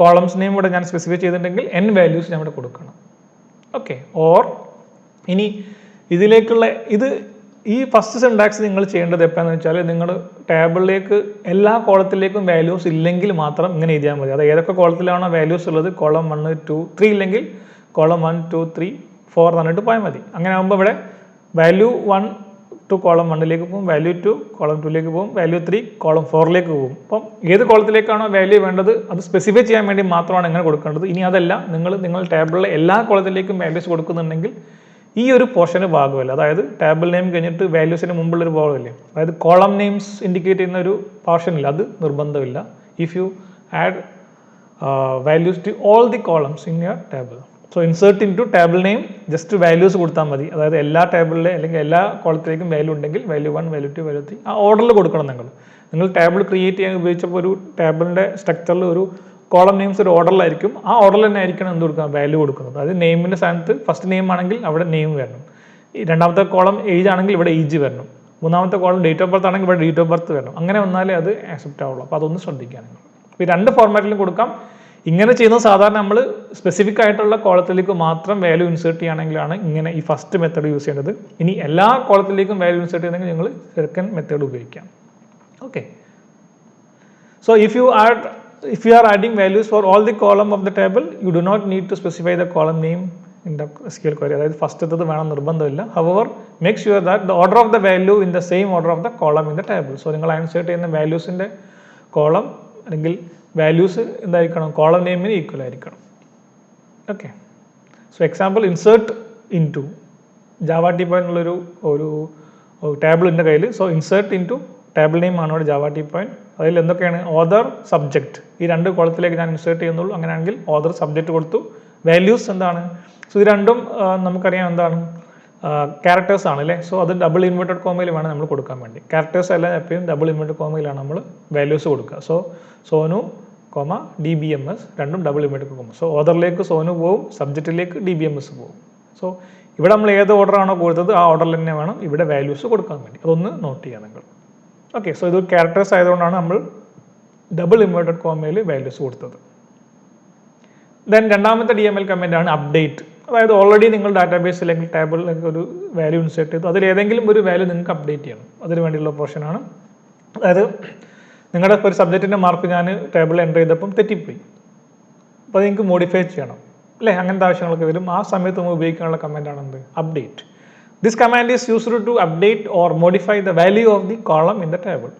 S1: കോളംസ് നെയിം ഇവിടെ ഞാൻ സ്പെസിഫൈ ചെയ്തിട്ടുണ്ടെങ്കിൽ n വാല്യൂസ് ഞാൻ ഇവിടെ കൊടുക്കണം. ഓക്കെ, ഓർ ഇനി ഇതിലേക്കുള്ള ഈ ഫസ്റ്റ് സിൻടാക്സ് നിങ്ങൾ ചെയ്യേണ്ടത് എപ്പോഴാണെന്ന് വെച്ചാൽ, നിങ്ങൾ ടേബിളിലേക്ക് എല്ലാ കോളത്തിലേക്കും വാല്യൂസ് ഇല്ലെങ്കിൽ മാത്രം ഇങ്ങനെ എഴുതിയാൽ മതി. അത് ഏതൊക്കെ കോളത്തിലാണോ വാല്യൂസ് ഉള്ളത്, കോളം 1, 2, 3 ഇല്ലെങ്കിൽ കോളം 1, 2, 3, 4 തന്നിട്ട് പോയാൽ മതി. അങ്ങനെ ആകുമ്പോൾ ഇവിടെ വാല്യൂ 1 ടു കോളം 1ലേക്ക് പോകും, വാല്യൂ 2 കോളം 2ലേക്ക് പോകും, വാല്യൂ 3 കോളം 4ലേക്ക് പോകും. അപ്പം ഏത് കോളത്തിലേക്കാണോ വാല്യൂ വേണ്ടത് അത് സ്പെസിഫൈ ചെയ്യാൻ വേണ്ടി മാത്രമാണ് ഇങ്ങനെ കൊടുക്കേണ്ടത്. ഇനി അതല്ല, നിങ്ങൾ ടേബിളിലെ എല്ലാ കോളത്തിലേക്കും വാല്യൂസ് കൊടുക്കുന്നുണ്ടെങ്കിൽ ഈ ഒരു പോർഷന് ഭാഗമല്ല, അതായത് ടേബിൾ നെയിം കഴിഞ്ഞിട്ട് വാല്യൂസിന് മുമ്പുള്ളൊരു ഭാഗമില്ലേ, അതായത് കോളം നെയിംസ് ഇൻഡിക്കേറ്റ് ചെയ്യുന്ന ഒരു പോർഷനില്ല, അത് നിർബന്ധമില്ല. If you add values to all the columns in your table. So insert into table name just values കൊടുത്താൽ മതി. അതായത് എല്ലാ ടേബിളിലെ അല്ലെങ്കിൽ എല്ലാ കോളത്തിലേക്കും വാല്യൂ ഉണ്ടെങ്കിൽ വാല്യൂ 1, വാല്യൂ 2, വാല്യൂ 3 ആ ഓർഡറിൽ കൊടുക്കണം. നിങ്ങൾ ടേബിൾ ക്രിയേറ്റ് ചെയ്യാൻ ഉപയോഗിച്ചപ്പോൾ ഒരു ടേബിളിൻ്റെ സ്ട്രക്ചറിൽ ഒരു കോളം നെയിംസ് ഒരു ഓർഡറിലായിരിക്കും, ആ ഓർഡറിൽ തന്നെ ആയിരിക്കണം എന്ത് കൊടുക്കുക, വാല്യൂ കൊടുക്കുന്നത്. അതായത് നെയിമിൻ്റെ സ്ഥാനത്ത് ഫസ്റ്റ് നെയിം ആണെങ്കിൽ അവിടെ നെയിം വരണം, രണ്ടാമത്തെ കോളം ഏജ് ആണെങ്കിൽ ഇവിടെ ഏജ് വരണം, മൂന്നാമത്തെ കോളം ഡേറ്റ് ഓഫ് ബർത്ത് ആണെങ്കിൽ ഇവിടെ ഡേറ്റ് ഓഫ് ബർത്ത് വരണം. അങ്ങനെ വന്നാലേ അത് ആക്സെപ്റ്റ് ആവുള്ളൂ. അപ്പോൾ അതൊന്ന് ശ്രദ്ധിക്കുക നിങ്ങൾ. ഈ രണ്ട് ഫോർമാറ്റിലും കൊടുക്കാം. ഇങ്ങനെ ചെയ്യുന്നത് സാധാരണ നമ്മൾ സ്പെസിഫിക് ആയിട്ടുള്ള കോളത്തിലേക്ക് മാത്രം വാല്യൂ ഇൻസേർട്ട് ചെയ്യുകയാണെങ്കിലാണ് ഇങ്ങനെ ഈ ഫസ്റ്റ് മെത്തേഡ് യൂസ് ചെയ്യേണ്ടത്. ഇനി എല്ലാ കോളത്തിലേക്കും വാല്യൂ ഇൻസേർട്ട് ചെയ്യണമെങ്കിൽ നിങ്ങൾ സെക്കൻഡ് മെത്തേഡ് ഉപയോഗിക്കാം. Okay, so if you are adding values for all the column of the table, you do not need to specify the column name in the SQL query. അതായത് ഫസ്റ്റത്തത് വേണം നിർബന്ധമില്ല. However, make sure that the order of the value in the same order of the column in the table. So നിങ്ങൾ insert ചെയ്യുന്ന വാല്യൂസിൻ്റെ column അല്ലെങ്കിൽ values എന്തായിരിക്കണം, column നെയിമിന് equal ആയിരിക്കണം. Okay, so example insert into Java T point ഉള്ളൊരു table എൻ്റെ കയ്യിൽ. So insert into table name ആണ് ഇവിടെ ജാവ ടി പോയിന്റ്. അതിൽ എന്തൊക്കെയാണ്, ഓതർ, സബ്ജക്റ്റ്, ഈ രണ്ട് കോളത്തിലേക്ക് ഞാൻ ഇൻസേർട്ട് ചെയ്യുന്നുള്ളൂ. അങ്ങനെയാണെങ്കിൽ ഓതർ, സബ്ജക്റ്റ് കൊടുത്തു. വാല്യൂസ് എന്താണ്, സോ ഇത് രണ്ടും നമുക്കറിയാം എന്താണ്, ക്യാരക്ടേഴ്സ് ആണ് അല്ലേ. സോ അത് ഡബിൾ ഇൻവെർട്ടഡ് കോമയിൽ വേണം നമ്മൾ കൊടുക്കാൻ വേണ്ടി. ക്യാരക്ടേഴ്സ് എല്ലാം എപ്പോഴും ഡബിൾ ഇൻവെർട്ടഡ് കോമയിലാണ് നമ്മൾ വാല്യൂസ് കൊടുക്കുക. സോ സോനു കോമ DBMS രണ്ടും ഡബിൾ ഇൻവെർട്ടഡ് കോമ. സോ ഓർഡറിലേക്ക് സോനു പോവും, സബ്ജക്റ്റിലേക്ക് DBMS പോവും. സോ ഇവിടെ നമ്മൾ ഏത് ഓർഡറാണോ കൊടുത്തത് ആ ഓർഡറിൽ തന്നെ വേണം ഇവിടെ വാല്യൂസ് കൊടുക്കാൻ വേണ്ടി. അതൊന്ന് നോട്ട് ചെയ്യാം നിങ്ങൾ. ഓക്കെ, സോ ഇത് ക്യാരക്ടേഴ്സ് ആയതുകൊണ്ടാണ് നമ്മൾ ഡബിൾ ഇൻവെർട്ടഡ് കോമയിൽ വാല്യൂസ് കൊടുത്തത്. ദെൻ രണ്ടാമത്തെ DML കമാൻഡ് ആണ് അപ്ഡേറ്റ്. അതായത് ഓൾറെഡി നിങ്ങൾ ഡാറ്റാബേസ് അല്ലെങ്കിൽ ടേബിളിലേക്ക് ഒരു വാല്യൂ ഇൻസേർട്ട് ചെയ്തു, അതിൽ ഏതെങ്കിലും ഒരു വാല്യൂ നിങ്ങൾക്ക് അപ്ഡേറ്റ് ചെയ്യണം. അതിന് വേണ്ടിയുള്ള പോർഷനാണ്. അതായത് നിങ്ങളുടെ ഒരു സബ്ജക്റ്റിൻ്റെ മാർക്ക് ഞാൻ ടേബിളിൽ എൻ്റർ ചെയ്തപ്പം തെറ്റിപ്പോയി, അപ്പോൾ അത് നിങ്ങൾക്ക് മോഡിഫൈ ചെയ്യണം അല്ലേ, അങ്ങനത്തെ ആവശ്യങ്ങളൊക്കെ വരും. ആ സമയത്ത് നമ്മൾ ഉപയോഗിക്കാനുള്ള കമാൻഡാണ് എന്ത്, update. This command is used to update or modify the value of the column in the table.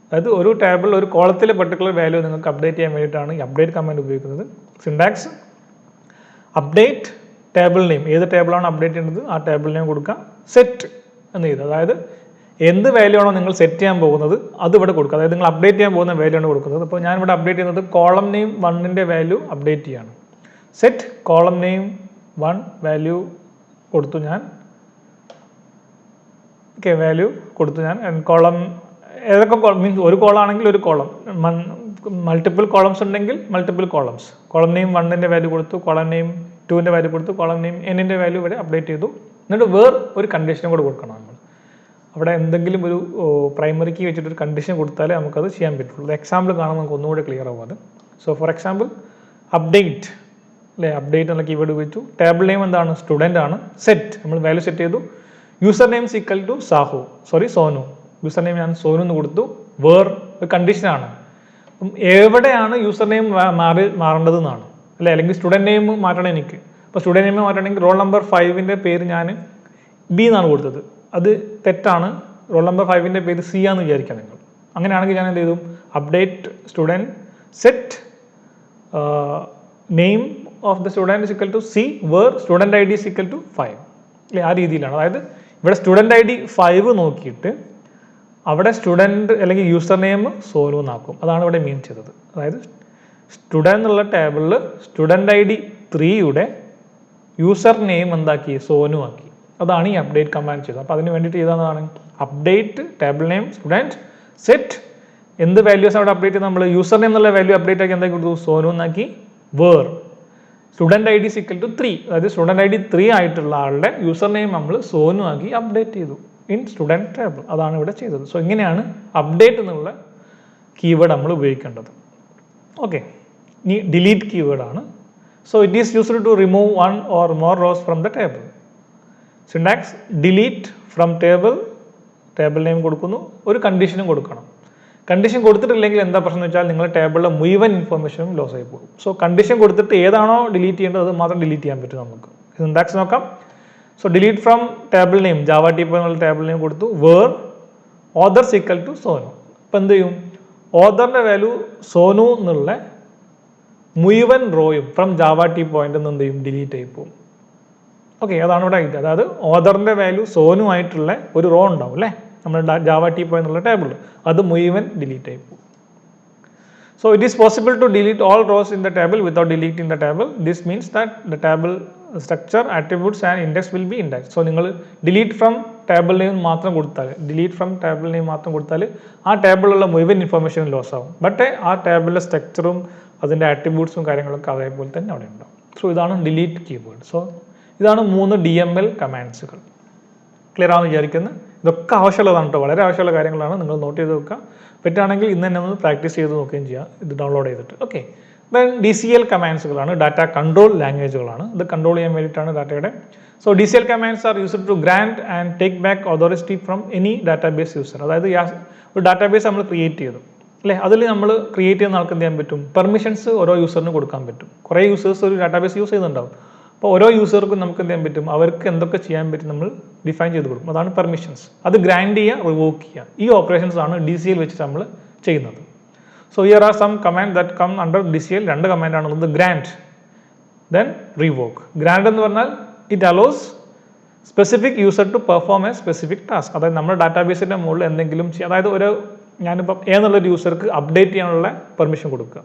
S1: അതായത് ഒരു ടേബിൾ ഒരു കോളത്തിലെ പെർട്ടിക്കുലർ വാല്യൂ നിങ്ങൾക്ക് അപ്ഡേറ്റ് ചെയ്യാൻ വേണ്ടിയിട്ടാണ് ഈ അപ്ഡേറ്റ് കമാൻഡ് ഉപയോഗിക്കുന്നത്. സിൻടാക്സ് അപ്ഡേറ്റ് ടേബിൾ നെയിം, ഏത് ടേബിളാണ് അപ്ഡേറ്റ് ചെയ്യുന്നത് ആ ടേബിൾ നെയിം കൊടുക്കുക, സെറ്റ് എന്ന് ചെയ്ത്, അതായത് എന്ത് വാല്യൂ ആണോ നിങ്ങൾ സെറ്റ് ചെയ്യാൻ പോകുന്നത് അത് ഇവിടെ കൊടുക്കുക. അതായത് നിങ്ങൾ അപ്ഡേറ്റ് ചെയ്യാൻ പോകുന്ന വാല്യൂ ആണ് കൊടുക്കുന്നത്. അപ്പോൾ ഞാൻ ഇവിടെ അപ്ഡേറ്റ് ചെയ്യുന്നത് കോളം നെയിം 1ൻ്റെ വാല്യൂ അപ്ഡേറ്റ് ചെയ്യാണ്. സെറ്റ് കോളം നെയിം 1 വാല്യൂ കൊടുത്തു ഞാൻ, ഓക്കെ, വാല്യൂ കൊടുത്തു ഞാൻ. കോളം ഏതൊക്കെ മീൻസ് ഒരു കോളാണെങ്കിൽ ഒരു കോളം, മൾട്ടിപ്പിൾ കോളംസ് ഉണ്ടെങ്കിൽ മൾട്ടിപ്പിൾ കോളംസ്. കോളം നെയിം 1ൻ്റെ വാല്യൂ കൊടുത്തു, കോളം നെയിം 2ൻ്റെ വാല്യൂ കൊടുത്തു, കോളം നെയിം n-ൻ്റെ വാല്യൂ ഇവിടെ അപ്ഡേറ്റ് ചെയ്തു. എന്നിട്ട് ഒരു കണ്ടീഷനും കൂടെ കൊടുക്കണം. നമ്മൾ അവിടെ എന്തെങ്കിലും ഒരു പ്രൈമറി കീ വെച്ചിട്ട് ഒരു കണ്ടീഷൻ കൊടുത്താലേ നമുക്കത് ചെയ്യാൻ പറ്റുള്ളൂ. എക്സാമ്പിൾ കാണുമ്പോൾ നമുക്ക് ഒന്നുകൂടെ ക്ലിയർ ആവും അത്. സോ ഫോർ എക്സാമ്പിൾ അപ്ഡേറ്റ് അല്ലേ, അപ്ഡേറ്റ് എന്നുള്ള കീവേഡ് ഉപയോഗിച്ചു. ടേബിൾ നെയിം എന്താണ്, സ്റ്റുഡൻ്റ് ആണ്. സെറ്റ് നമ്മൾ വാല്യൂ സെറ്റ് ചെയ്തു. User names equal to Sonu. User name ഞാൻ സോനു എന്ന് കൊടുത്തു. ഒരു കണ്ടീഷനാണ്. അപ്പം എവിടെയാണ് യൂസർ നെയിം മാറേണ്ടതെന്നാണ് അല്ലേ, അല്ലെങ്കിൽ സ്റ്റുഡൻറ്റ് നെയിം മാറ്റണം എനിക്ക്. അപ്പോൾ സ്റ്റുഡൻറ്റ് നെയിം മാറ്റണമെങ്കിൽ റോൾ നമ്പർ 5ൻ്റെ പേര് ഞാൻ B എന്നാണ് കൊടുത്തത്, അത് തെറ്റാണ്. റോൾ നമ്പർ 5ൻ്റെ പേര് C ആണെന്ന് വിചാരിക്കാം നിങ്ങൾ. അങ്ങനെയാണെങ്കിൽ ഞാൻ എന്ത് ചെയ്തു, update student set name of the student is equal to C where student ID is equal to 5 അല്ലേ, ആ രീതിയിലാണ്. അതായത് ഇവിടെ സ്റ്റുഡൻറ്റ് ID 5 നോക്കിയിട്ട് അവിടെ സ്റ്റുഡൻറ്റ് അല്ലെങ്കിൽ യൂസർ നെയിം സോനു എന്നാക്കും. അതാണ് ഇവിടെ മീൻ ചെയ്തത്. അതായത് സ്റ്റുഡൻറ്റ് എന്നുള്ള ടേബിളിൽ സ്റ്റുഡൻറ്റ് ID 3യുടെ യൂസർ നെയിം എന്താക്കി, സോനു ആക്കി. അതാണ് ഈ അപ്ഡേറ്റ് കമാൻഡ് ചെയ്തത്. അപ്പോൾ അതിന് വേണ്ടിയിട്ട് ചെയ്തതാണ് update table name student set എന്ത് വാല്യൂസ് അവിടെ അപ്ഡേറ്റ് ചെയ്ത് നമ്മൾ യൂസർ നെയിം എന്നുള്ള വാല്യൂ അപ്ഡേറ്റ് ആക്കി എന്താക്കി കൊടുത്തു, സോനു എന്നാക്കി. Where student ID equal to 3, അതായത് സ്റ്റുഡൻറ്റ് ID 3 ആയിട്ടുള്ള ആളുടെ യൂസർ നെയിം നമ്മൾ സോനു ആക്കി അപ്ഡേറ്റ് ചെയ്തു ഇൻ സ്റ്റുഡൻറ്റ് ടേബിൾ. അതാണ് ഇവിടെ ചെയ്തത്. സോ ഇങ്ങനെയാണ് അപ്ഡേറ്റ് എന്നുള്ള കീവേഡ് നമ്മൾ ഉപയോഗിക്കേണ്ടത്. ഓക്കെ, ഇനി ഡിലീറ്റ് കീവേഡാണ്. So it is used to remove 1 or more rows from the table. Syntax delete from table name കൊടുക്കുന്നു, ഒരു കണ്ടീഷനും കൊടുക്കണം. കണ്ടീഷൻ കൊടുത്തിട്ടില്ലെങ്കിൽ എന്താ പ്രശ്നം എന്ന് വെച്ചാൽ നിങ്ങൾ ടേബിളിലെ മുഴുവൻ ഇൻഫർമേഷനും ലോസ് ആയി പോകും. സോ കണ്ടീഷൻ കൊടുത്തിട്ട് ഏതാണോ ഡിലീറ്റ് ചെയ്യേണ്ടത് അത് മാത്രം ഡിലീറ്റ് ചെയ്യാൻ പറ്റും നമുക്ക്. സിൻടാക്സ് നോക്കാം. So delete from table name javatpoint എന്നുള്ള ടേബിൾ നെയിം കൊടുത്തു. Where others equal to Sonu. ഇപ്പം എന്ത് ചെയ്യും, ഓദറിൻ്റെ വാല്യൂ സോനു എന്നുള്ള മുഴുവൻ റോയും ഫ്രം ജാവ ടീപ്പ് പോയിന്റ് എന്ത് ചെയ്യും, ഡിലീറ്റ് ആയി പോകും. ഓക്കെ, അതാണ് ഇവിടെ ആയിട്ട്. അതായത് ഓദറിൻ്റെ വാല്യൂ സോനു ആയിട്ടുള്ള ഒരു റോ ഉണ്ടാവും അല്ലേ നമ്മൾ ജാവ ടീപ്പ് എന്നുള്ള ടേബിൾ, അത് മുഴുവൻ ഡിലീറ്റ് ആയി പോകും. So it is possible to delete all rows in the table without deleting the table. This means that the table structure attributes and index will be index. So നിങ്ങൾ delete from table name മാത്രം കൊടുത്താൽ ആ ടേബിളിലുള്ള മുഴുവൻ information loss ആവും. But ആ ടേബിളിലെ സ്ട്രക്ചറും അതിൻ്റെ ആട്രിബ്യൂട്ട്സും കാര്യങ്ങളൊക്കെ അതേപോലെ തന്നെ അവിടെ ഉണ്ടാവും. സോ ഇതാണ് ഡിലീറ്റ് കീവേഡ്. സോ ഇതാണ് 3 DML കമാൻഡ്സുകൾ. ക്ലിയർ ആണെന്ന് വിചാരിക്കുന്നത്. ഇതൊക്കെ ആവശ്യമുള്ളതാണ് കേട്ടോ, വളരെ ആവശ്യമുള്ള കാര്യങ്ങളാണ്. നിങ്ങൾ നോട്ട് ചെയ്ത് വെക്കുക. പറ്റുകയാണെങ്കിൽ ഇന്ന് തന്നെ ഒന്ന് പ്രാക്ടീസ് ചെയ്ത് നോക്കുകയും ചെയ്യുക, ഇത് ഡൗൺലോഡ് ചെയ്തിട്ട്. ഓക്കെ, ദെൻ DCL കമാൻഡ്സുകളാണ്, ഡാറ്റ കൺട്രോൾ ലാംഗ്വേജുകളാണ്. ഇത് കൺട്രോൾ ചെയ്യാൻ വേണ്ടിയിട്ടാണ് ഡാറ്റയുടെ. So DCL commands are used to grant and take back authority from any database user. അതായത് ഒരു ഡാറ്റാബേസ് നമ്മൾ ക്രിയേറ്റ് ചെയ്തു അല്ലേ, അതിൽ നമ്മൾ ക്രിയേറ്റ് ചെയ്യുന്ന ആൾക്ക് എന്ത് ചെയ്യാൻ പറ്റും, പെർമിഷൻസ് ഓരോ യൂസറിന് കൊടുക്കാൻ പറ്റും. കുറേ യൂസേഴ്സ് ഒരു ഡാറ്റാബേസ് യൂസ് ചെയ്യുന്നുണ്ടാവും. അപ്പോൾ ഓരോ യൂസർക്കും നമുക്ക് എന്ത് ചെയ്യാൻ പറ്റും, അവർക്ക് എന്തൊക്കെ ചെയ്യാൻ പറ്റും നമ്മൾ ഡിഫൈൻ ചെയ്ത് കൊടുക്കും. അതാണ് പെർമിഷൻസ്. അത് ഗ്രാൻഡ് ചെയ്യുക, റിവോക്ക് ചെയ്യുക. ഈ ഓപ്പറേഷൻസ് ആണ് DCL വെച്ചിട്ട് നമ്മൾ ചെയ്യുന്നത്. So here are some command that come under DCL. 2 കമാൻഡാണുള്ളത്, ഗ്രാൻഡ് ദെൻ റിവോക്ക്. ഗ്രാൻഡ് എന്ന് പറഞ്ഞാൽ it allows specific user to perform a specific task. അതായത് നമ്മുടെ ഡാറ്റാബേസിൻ്റെ മുകളിൽ എന്തെങ്കിലും ചെയ്യുക, അതായത് ഞാനിപ്പം എന്നുള്ളൊരു യൂസർക്ക് അപ്ഡേറ്റ് ചെയ്യാനുള്ള പെർമിഷൻ കൊടുക്കുക.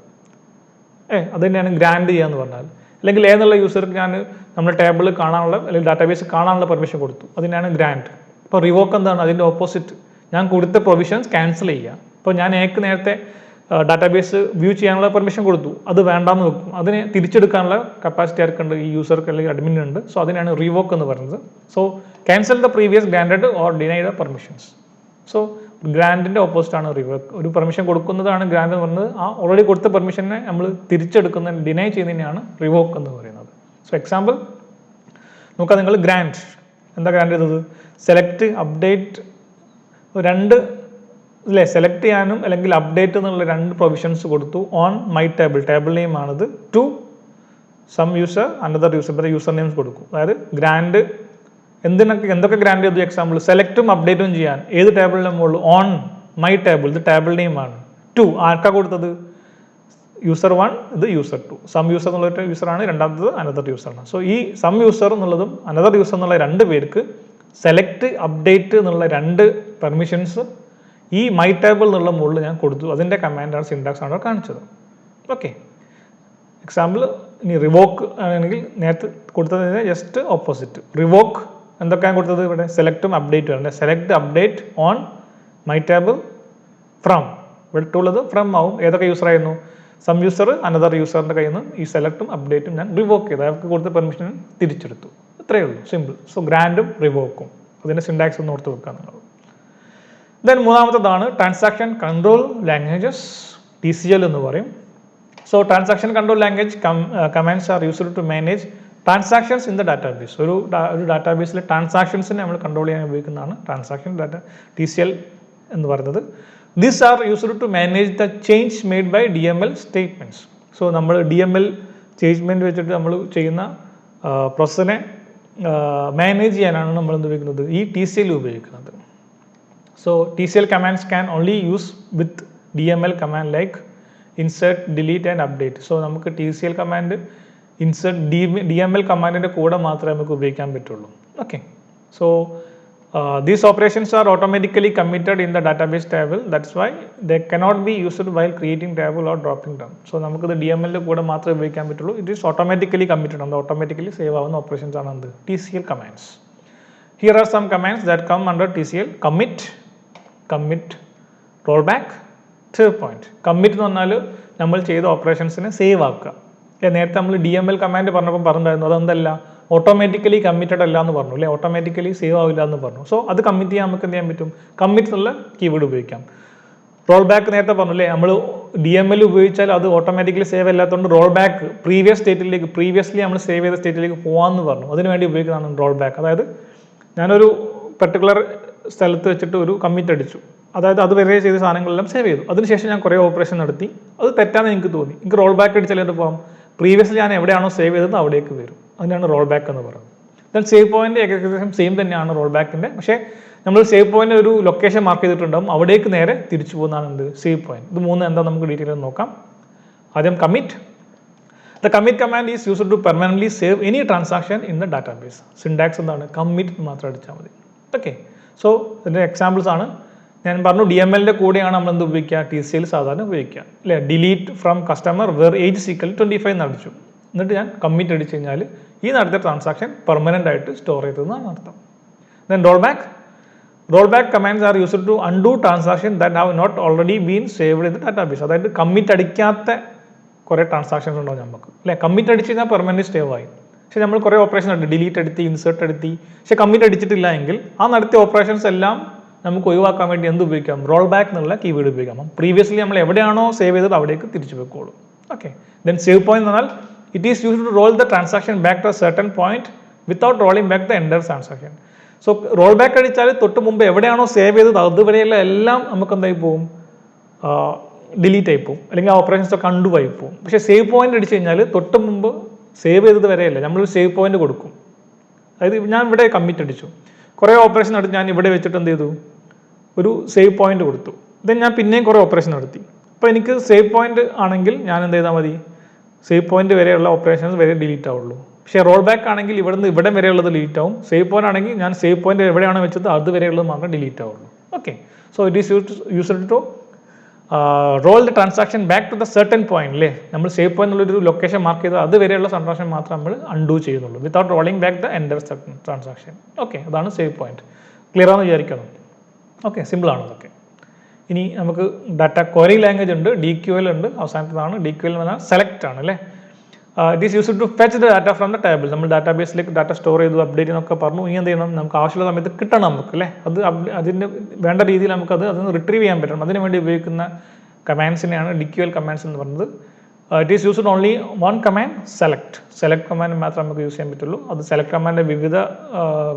S1: അത് തന്നെയാണ് ഗ്രാൻഡ് ചെയ്യുക എന്ന് പറഞ്ഞാൽ. അല്ലെങ്കിൽ എന്നുള്ള യൂസർക്ക് ഞാൻ നമ്മുടെ ടേബിൾ കാണാനുള്ള അല്ലെങ്കിൽ ഡാറ്റാബേസ് കാണാനുള്ള പെർമിഷൻ കൊടുത്തു, അതിനാണ് ഗ്രാൻഡ്. ഇപ്പോൾ റിവോക്ക് എന്താണ്, അതിൻ്റെ ഓപ്പോസിറ്റ്. ഞാൻ കൊടുത്ത പ്രൊവിഷൻസ് ക്യാൻസൽ ചെയ്യുക. ഇപ്പോൾ ഞാൻ നേരത്തെ ഡാറ്റാബേസ് വ്യൂ ചെയ്യാനുള്ള പെർമിഷൻ കൊടുത്തു, അത് വേണ്ടാന്ന് വെക്കും. അതിനെ തിരിച്ചെടുക്കാനുള്ള കപ്പാസിറ്റി ആർക്കുണ്ട്, ഈ യൂസർക്ക് അല്ലെങ്കിൽ അഡ്മിനുണ്ട്. സോ അതിനാണ് റിവോക്ക് എന്ന് പറയുന്നത്. So cancel the previous granted or deny the permissions. So ഗ്രാൻഡിൻ്റെ ഓപ്പോസിറ്റാണ് റിവോക്ക്. ഒരു പെർമിഷൻ കൊടുക്കുന്നതാണ് ഗ്രാൻഡ് എന്ന് പറയുന്നത്. ആ ഓൾറെഡി കൊടുത്ത പെർമിഷനെ നമ്മൾ തിരിച്ചെടുക്കുന്ന ഡിനൈ ചെയ്യുന്നതിനെയാണ് റിവോക്ക് എന്ന് പറയുന്നത്. സോ എക്സാമ്പിൾ നോക്കാം. നിങ്ങൾ ഗ്രാൻഡ് എന്താ ഗ്രാൻഡ് ചെയ്തത്? സെലക്ട്, അപ്ഡേറ്റ്, രണ്ട് അല്ലേ, സെലക്ട് ചെയ്യാനും അല്ലെങ്കിൽ അപ്ഡേറ്റ് എന്നുള്ള രണ്ട് പ്രൊവിഷൻസ് കൊടുത്തു on my table. Table name ആണിത്. To some user another user, ഇപ്പോൾ യൂസർ നെയിംസ് കൊടുക്കും. അതായത് ഗ്രാൻഡ് എന്തൊക്കെ ഗ്രാൻഡ് ചെയ്തു? എക്സാമ്പിൾ സെലക്റ്റും അപ്ഡേറ്റും ചെയ്യാൻ ഏത് ടേബിളിൻ്റെ മുകളിൽ? On my table. ഇത് ടേബിൾ നെയിം ആണ്. ടു ആർക്കാ കൊടുത്തത്? യൂസർ 1, ഇത് യൂസർ 2. സം യൂസർ എന്നുള്ള യൂസറാണ്, രണ്ടാമത്തത് അനദർ യൂസറാണ്. സോ ഈ സം യൂസർ എന്നുള്ളതും അനദർ യൂസർ എന്നുള്ള രണ്ട് പേർക്ക് സെലക്ട്, അപ്ഡേറ്റ് എന്നുള്ള രണ്ട് പെർമിഷൻസ് ഈ മൈ ടേബിൾ എന്നുള്ള മുകളിൽ ഞാൻ കൊടുത്തു. അതിൻ്റെ കമാൻഡാണ്, സിൻടാക്സ് ആണ് കാണിച്ചത്. ഓക്കെ. എക്സാമ്പിൾ ഇനി റിവോക്ക് ആണെങ്കിൽ നേരത്തെ കൊടുത്തതിന് ജസ്റ്റ് ഓപ്പോസിറ്റ്. റിവോക്ക് എന്തൊക്കെയാണ് കൊടുത്തത്? ഇവിടെ സെലക്റ്റും അപ്ഡേറ്റും ആണ്. Select, update on my table from. ഇവിടെ ഉള്ളത് ഫ്രം ആവും. ഏതൊക്കെ യൂസർ ആയിരുന്നു? സം യൂസർ അനദർ യൂസറിൻ്റെ കയ്യിൽ നിന്ന് ഈ സെലക്റ്റും അപ്ഡേറ്റും ഞാൻ റിവോക്ക് ചെയ്തു. അവർക്ക് കൊടുത്ത പെർമിഷൻ തിരിച്ചെടുത്തു. ഇത്രയേ ഉള്ളൂ, സിമ്പിൾ. സോ ഗ്രാൻഡും റിവോക്കും അതിൻ്റെ സിൻടാക്സ് ഒന്ന് ഓർത്ത് വെക്കുക നിങ്ങൾ. ദെൻ മൂന്നാമത്തതാണ് ട്രാൻസാക്ഷൻ കൺട്രോൾ ലാംഗ്വേജസ്, TCL എന്ന് പറയും. So transaction control language commands are used to manage transactions in the database. ഒരു ഡാറ്റാബേസിലെ ട്രാൻസാക്ഷൻസിനെ നമ്മൾ കൺട്രോൾ ചെയ്യാൻ ഉപയോഗിക്കുന്നതാണ് ട്രാൻസാക്ഷൻ ഡാറ്റ TCL എന്ന് പറയുന്നത്. These are used to manage the change made by DML statements. So നമ്മൾ DML ചേഞ്ച്മെൻറ്റ് വെച്ചിട്ട് നമ്മൾ ചെയ്യുന്ന പ്രോസസ്സിനെ മാനേജ് ചെയ്യാനാണ് നമ്മൾ എന്ത് ഉപയോഗിക്കുന്നത്? ഈ TCL ഉപയോഗിക്കുന്നത്. So TCL commands can only use with DML command like insert, delete and update. So നമുക്ക് TCL കമാൻഡ് ഇൻസേർട്ട് DML കമാൻഡിൻ്റെ കൂടെ മാത്രമേ നമുക്ക് ഉപയോഗിക്കാൻ പറ്റുള്ളൂ. Okay. So these operations are automatically committed in the database table. That's why they cannot be used while creating table or dropping down. So നമുക്കിത് DML കൂടെ മാത്രമേ ഉപയോഗിക്കാൻ പറ്റുള്ളൂ. It is automatically committed. അത് ഓട്ടോമാറ്റിക്കലി സേവ് ആവുന്ന operations ആണ് എന്ത്? TCL commands. Here are some commands that come under TCL. commit, rollback, save point. commit എന്ന് പറഞ്ഞാൽ നമ്മൾ ചെയ്ത ഓപ്പറേഷൻസിനെ സേവ് ആക്കുക. നേരത്തെ നമ്മൾ DML കമാൻഡ് പറഞ്ഞപ്പോൾ പറഞ്ഞിട്ടുണ്ടായിരുന്നു അതെന്തല്ല, ഓട്ടോമാറ്റിക്കലി കമ്മിറ്റഡ് അല്ല എന്ന് പറഞ്ഞു അല്ലേ, ഓട്ടോമാറ്റിക്കലി സേവ് ആവില്ല എന്ന് പറഞ്ഞു. സോ അത് കമ്മിറ്റ് ചെയ്യാൻ നമുക്ക് എന്ത് ചെയ്യാൻ പറ്റും? കമ്മിറ്റ് എന്നുള്ള കീവേഡ് ഉപയോഗിക്കാം. റോൾ ബാക്ക് നേരത്തെ പറഞ്ഞു അല്ലേ, നമ്മൾ DML ഉപയോഗിച്ചാൽ അത് ഓട്ടോമാറ്റിക്കലി സേവ് അല്ലാത്തതുകൊണ്ട് റോൾ ബാക്ക് പ്രീവിയസ്ലി നമ്മൾ സേവ് ചെയ്ത സ്റ്റേറ്റിലേക്ക് പോകാമെന്ന് പറഞ്ഞു. അതിന് വേണ്ടി ഉപയോഗിക്കുന്നതാണ് റോൾ ബാക്ക്. അതായത് ഞാനൊരു പെർട്ടിക്കുലർ സ്ഥലത്ത് വെച്ചിട്ട് ഒരു കമ്മിറ്റ് അടിച്ചു, അതായത് അത് വരെ ചെയ്ത സാധനങ്ങളെല്ലാം സേവ് ചെയ്തു. അതിനുശേഷം ഞാൻ കുറേ ഓപ്പറേഷൻ നടത്തി, അത് തെറ്റാന്ന് എനിക്ക് തോന്നി, എനിക്ക് റോൾ ബാക്ക് അടിച്ചാൽ എന്ത് പോകാം? പ്രീവിയസ്ലി ഞാൻ എവിടെയാണോ സേവ് ചെയ്തത് അവിടേക്ക് വരും. അതിനാണ് റോൾ ബാക്ക് എന്ന് പറയുന്നത്. ദെൻ സേവ് പോയിന്റ് ഏകദേശം സെയിം തന്നെയാണ് റോൾ ബാക്കിൻ്റെ. പക്ഷേ നമ്മൾ സേവ് പോയിന്റ് ഒരു ലൊക്കേഷൻ മാർക്ക് ചെയ്തിട്ടുണ്ടാവും, അവിടേക്ക് നേരെ തിരിച്ചു പോകുന്നതാണ് എന്ത്? Save point. ഇത് മൂന്ന് എന്താ നമുക്ക് ഡീറ്റെയിൽ നോക്കാം. ആദ്യം commit. The commit command is used to permanently save any transaction in the database. Syntax എന്താണ്? കമ്മിറ്റ് മാത്രം അടിച്ചാൽ മതി. ഓക്കെ. സോ ഇതിൻ്റെ എക്സാമ്പിൾസ് ആണ് ഞാൻ പറഞ്ഞു. DMLൻ്റെ കൂടെയാണ് നമ്മൾ എന്ത് ഉപയോഗിക്കുക? TCL സാധാരണ ഉപയോഗിക്കുക അല്ലേ. Delete from customer where age equal 25 എന്ന് അടിച്ചു, എന്നിട്ട് ഞാൻ കമ്മിറ്റ് അടിച്ചു കഴിഞ്ഞാൽ ഈ നടത്തിയ ട്രാൻസാക്ഷൻ പെർമനൻ്റ് ആയിട്ട് സ്റ്റോർ ചെയ്തതെന്നാണ് അർത്ഥം. Then roll back commands are used to undo transaction that have not already been saved in the database. അതായത് കമ്മിറ്റ് അടിക്കാത്ത കുറേ ട്രാൻസാക്ഷൻസ് ഉണ്ടാവും നമുക്ക് അല്ലേ. കമ്മിറ്റ് അടിച്ച് കഴിഞ്ഞാൽ പെർമനൻ്റ് സേവ് ആയി. പക്ഷേ നമ്മൾ കുറേ ഓപ്പറേഷൻ ഉണ്ട്, ഡിലീറ്റ് എടുത്തി, ഇൻസേർട്ട് എടുത്തി, പക്ഷേ കമ്മിറ്റ് അടിച്ചിട്ടില്ല എങ്കിൽ ആ നടത്തിയ ഓപ്പറേഷൻസ് എല്ലാം നമുക്ക് ഒഴിവാക്കാൻ വേണ്ടി എന്ത് ഉപയോഗിക്കാം? റോൾ ബാക്ക് എന്നുള്ള കീവേഡ് ഉപയോഗിക്കാം. പ്രീവിയസ്ലി നമ്മൾ എവിടെയാണോ സേവ് ചെയ്തത് അവിടേക്ക് തിരിച്ചു വെക്കോളൂ. ഓക്കെ. ദെൻ സേവ് പോയിന്റ് എന്ന് പറഞ്ഞാൽ it is used to roll the transaction back to a certain point without rolling back the entire transaction. So roll back അടിച്ചാൽ തൊട്ട് മുമ്പ് എവിടെയാണോ സേവ് ചെയ്തത് അതുവരെയുള്ള എല്ലാം നമുക്ക് എന്തായി പോകും? ഡിലീറ്റ് ആയി പോകും, അല്ലെങ്കിൽ ആ ഓപ്പറേഷൻസ് ഒക്കെ അൺഡു ആയി പോകും. പക്ഷേ സേവ് പോയിന്റ് അടിച്ചു കഴിഞ്ഞാൽ തൊട്ട് മുമ്പ് സേവ് ചെയ്തത് വരെയല്ല, നമ്മളൊരു സേവ് പോയിന്റ് കൊടുക്കും. അതായത് ഞാൻ ഇവിടെ കമ്മിറ്റ് അടിച്ചു, കുറേ ഓപ്പറേഷൻ നടത്തി, ഞാൻ ഇവിടെ വെച്ചിട്ട് എന്ത് ചെയ്തു? ഒരു സേവ് പോയിന്റ് കൊടുത്തു. ദെൻ ഞാൻ പിന്നെയും കുറേ ഓപ്പറേഷൻ നടത്തി. അപ്പോൾ എനിക്ക് സേവ് പോയിന്റ് ആണെങ്കിൽ ഞാൻ എന്ത് ചെയ്താൽ മതി? സേവ് പോയിന്റ് വരെയുള്ള ഓപ്പറേഷൻസ് വരെ ഡിലീറ്റ് ആവുള്ളൂ. പക്ഷേ റോൾ ബാക്ക് ആണെങ്കിൽ ഇവിടുന്ന് ഇവിടെ വരെയുള്ളത് ഡിലീറ്റ് ആവും. സേവ് പോയിന്റ് ആണെങ്കിൽ ഞാൻ സേവ് പോയിന്റ് എവിടെയാണ് വെച്ചത് അത് വരെയുള്ളത് മാത്രമേ ഡിലീറ്റ് ആവുള്ളൂ. Okay. So it is used to roll the transaction back to the certain point അല്ലേ. നമ്മൾ സേവ് പോയിന്റ് എന്നുള്ളൊരു ലൊക്കേഷൻ മാർക്ക് ചെയ്ത് അത് വരെയുള്ള ട്രാൻസാക്ഷൻ മാത്രമേ നമ്മൾ അൺഡു ചെയ്യുന്നുള്ളൂ, without rolling back the entire transaction. Okay. അതാണ് സേവ് പോയിന്റ്. ക്ലിയർ ആണെന്ന് വിചാരിക്കുന്നു. ഓക്കെ. സിമ്പിളാണ് അതൊക്കെ. ഇനി നമുക്ക് ഡാറ്റ ക്വയറി ലാംഗ്വേജ് ഉണ്ട്, DQL ഉണ്ട്. അവസാനത്തേതാണ് DQL എന്ന് പറഞ്ഞാൽ സെലക്ട് ആണ് അല്ലേ. It is used to fetch the data from the table. നമ്മൾ ഡാറ്റാബേസിലേക്ക് ഡാറ്റ സ്റ്റോർ ചെയ്തു അപ്ഡേറ്റ് എന്നൊക്കെ പറഞ്ഞു. ഇനി എന്ത് ചെയ്യണം, നമുക്ക് ആവശ്യമുള്ള സമയത്ത് കിട്ടണം നമുക്ക് അല്ലേ, അതിന് വേണ്ട രീതിയിൽ അതിന് റിട്രീവ് ചെയ്യാൻ പറ്റണം. അതിന് വേണ്ടി ഉപയോഗിക്കുന്ന കമാൻഡ്സിനെയാണ് DQL കമാൻഡ്സ് എന്ന് പറയുന്നത്. It is used only one command, select command മാത്രമേ നമുക്ക് യൂസ് ചെയ്യാൻ പറ്റുള്ളൂ. അത് സെലക്ട് കമാൻഡിൻ്റെ വിവിധ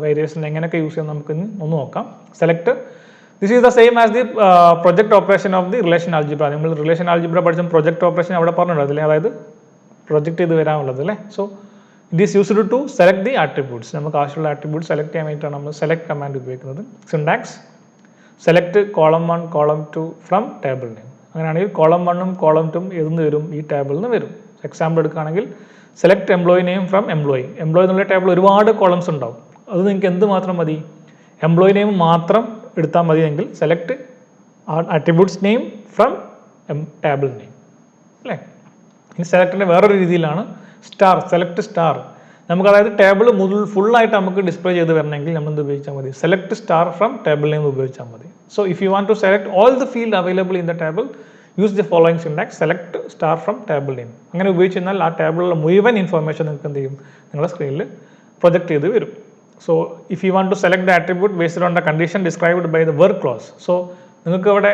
S1: വേരിയേഷൻ എങ്ങനെയൊക്കെ യൂസ് ചെയ്യാൻ നമുക്ക് ഒന്ന് നോക്കാം. Select, this is the same as the project operation of the relation algebra. നമ്മൾ റിലേഷൻ ആൽജിബ്ര പഠിച്ച പ്രൊജക്ട് ഓപ്പറേഷൻ അവിടെ പറഞ്ഞിട്ടുണ്ടല്ലേ, അതായത് പ്രൊജക്റ്റ് ചെയ്ത് വരാനുള്ളത് അല്ലേ. So it is used to select the attributes. നമുക്ക് ആവശ്യമുള്ള ആട്രിബ്യൂട്ട്സ് സെലക്ട് ചെയ്യാൻ വേണ്ടിയിട്ടാണ് നമ്മൾ സെലക്ട് കമാൻഡ് ഉപയോഗിക്കുന്നത്. Syntax, select column 1 column 2 from table name. അങ്ങനെയാണെങ്കിൽ കോളം 1ഉം കോളം 2ഉം എതിർന്ന് വരും, ഈ ടേബിളിൽ നിന്ന് വരും. എക്സാമ്പിൾ എടുക്കുകയാണെങ്കിൽ select employee name from employee. Employee എന്നുള്ള ടേബിൾ ഒരുപാട് കോളംസ് ഉണ്ടാവും. അത് നിങ്ങൾക്ക് എന്ത് മാത്രം മതി, എംപ്ലോയി നെയിം മാത്രം എടുത്താൽ മതിയെങ്കിൽ select attributes name from table name അല്ലേ. ഇനി സെലക്ടിൻ്റെ വേറൊരു രീതിയിലാണ് സ്റ്റാർ, സെലക്ട് സ്റ്റാർ. നമുക്ക് അതായത് ടേബിൾ ഫുള്ളായിട്ട് നമുക്ക് ഡിസ്പ്ലേ ചെയ്ത് വരണമെങ്കിൽ നമ്മൾ എന്ത് ഉപയോഗിച്ചാൽ മതി, select star from table name ഉപയോഗിച്ചാൽ മതി. So if you want to select all the field available in the table, use the following syntax, select star from table name. അങ്ങനെ ഉപയോഗിച്ച് കഴിഞ്ഞാൽ ആ ടേബിളിലുള്ള മുഴുവൻ ഇൻഫർമേഷൻ നിങ്ങൾക്ക് എന്ത് ചെയ്യും, നിങ്ങളുടെ സ്ക്രീനിൽ പ്രൊജക്ട് ചെയ്ത് വരും. So if you want to select the attribute based on the condition described by the work clause. So നിങ്ങൾക്ക് ഇവിടെ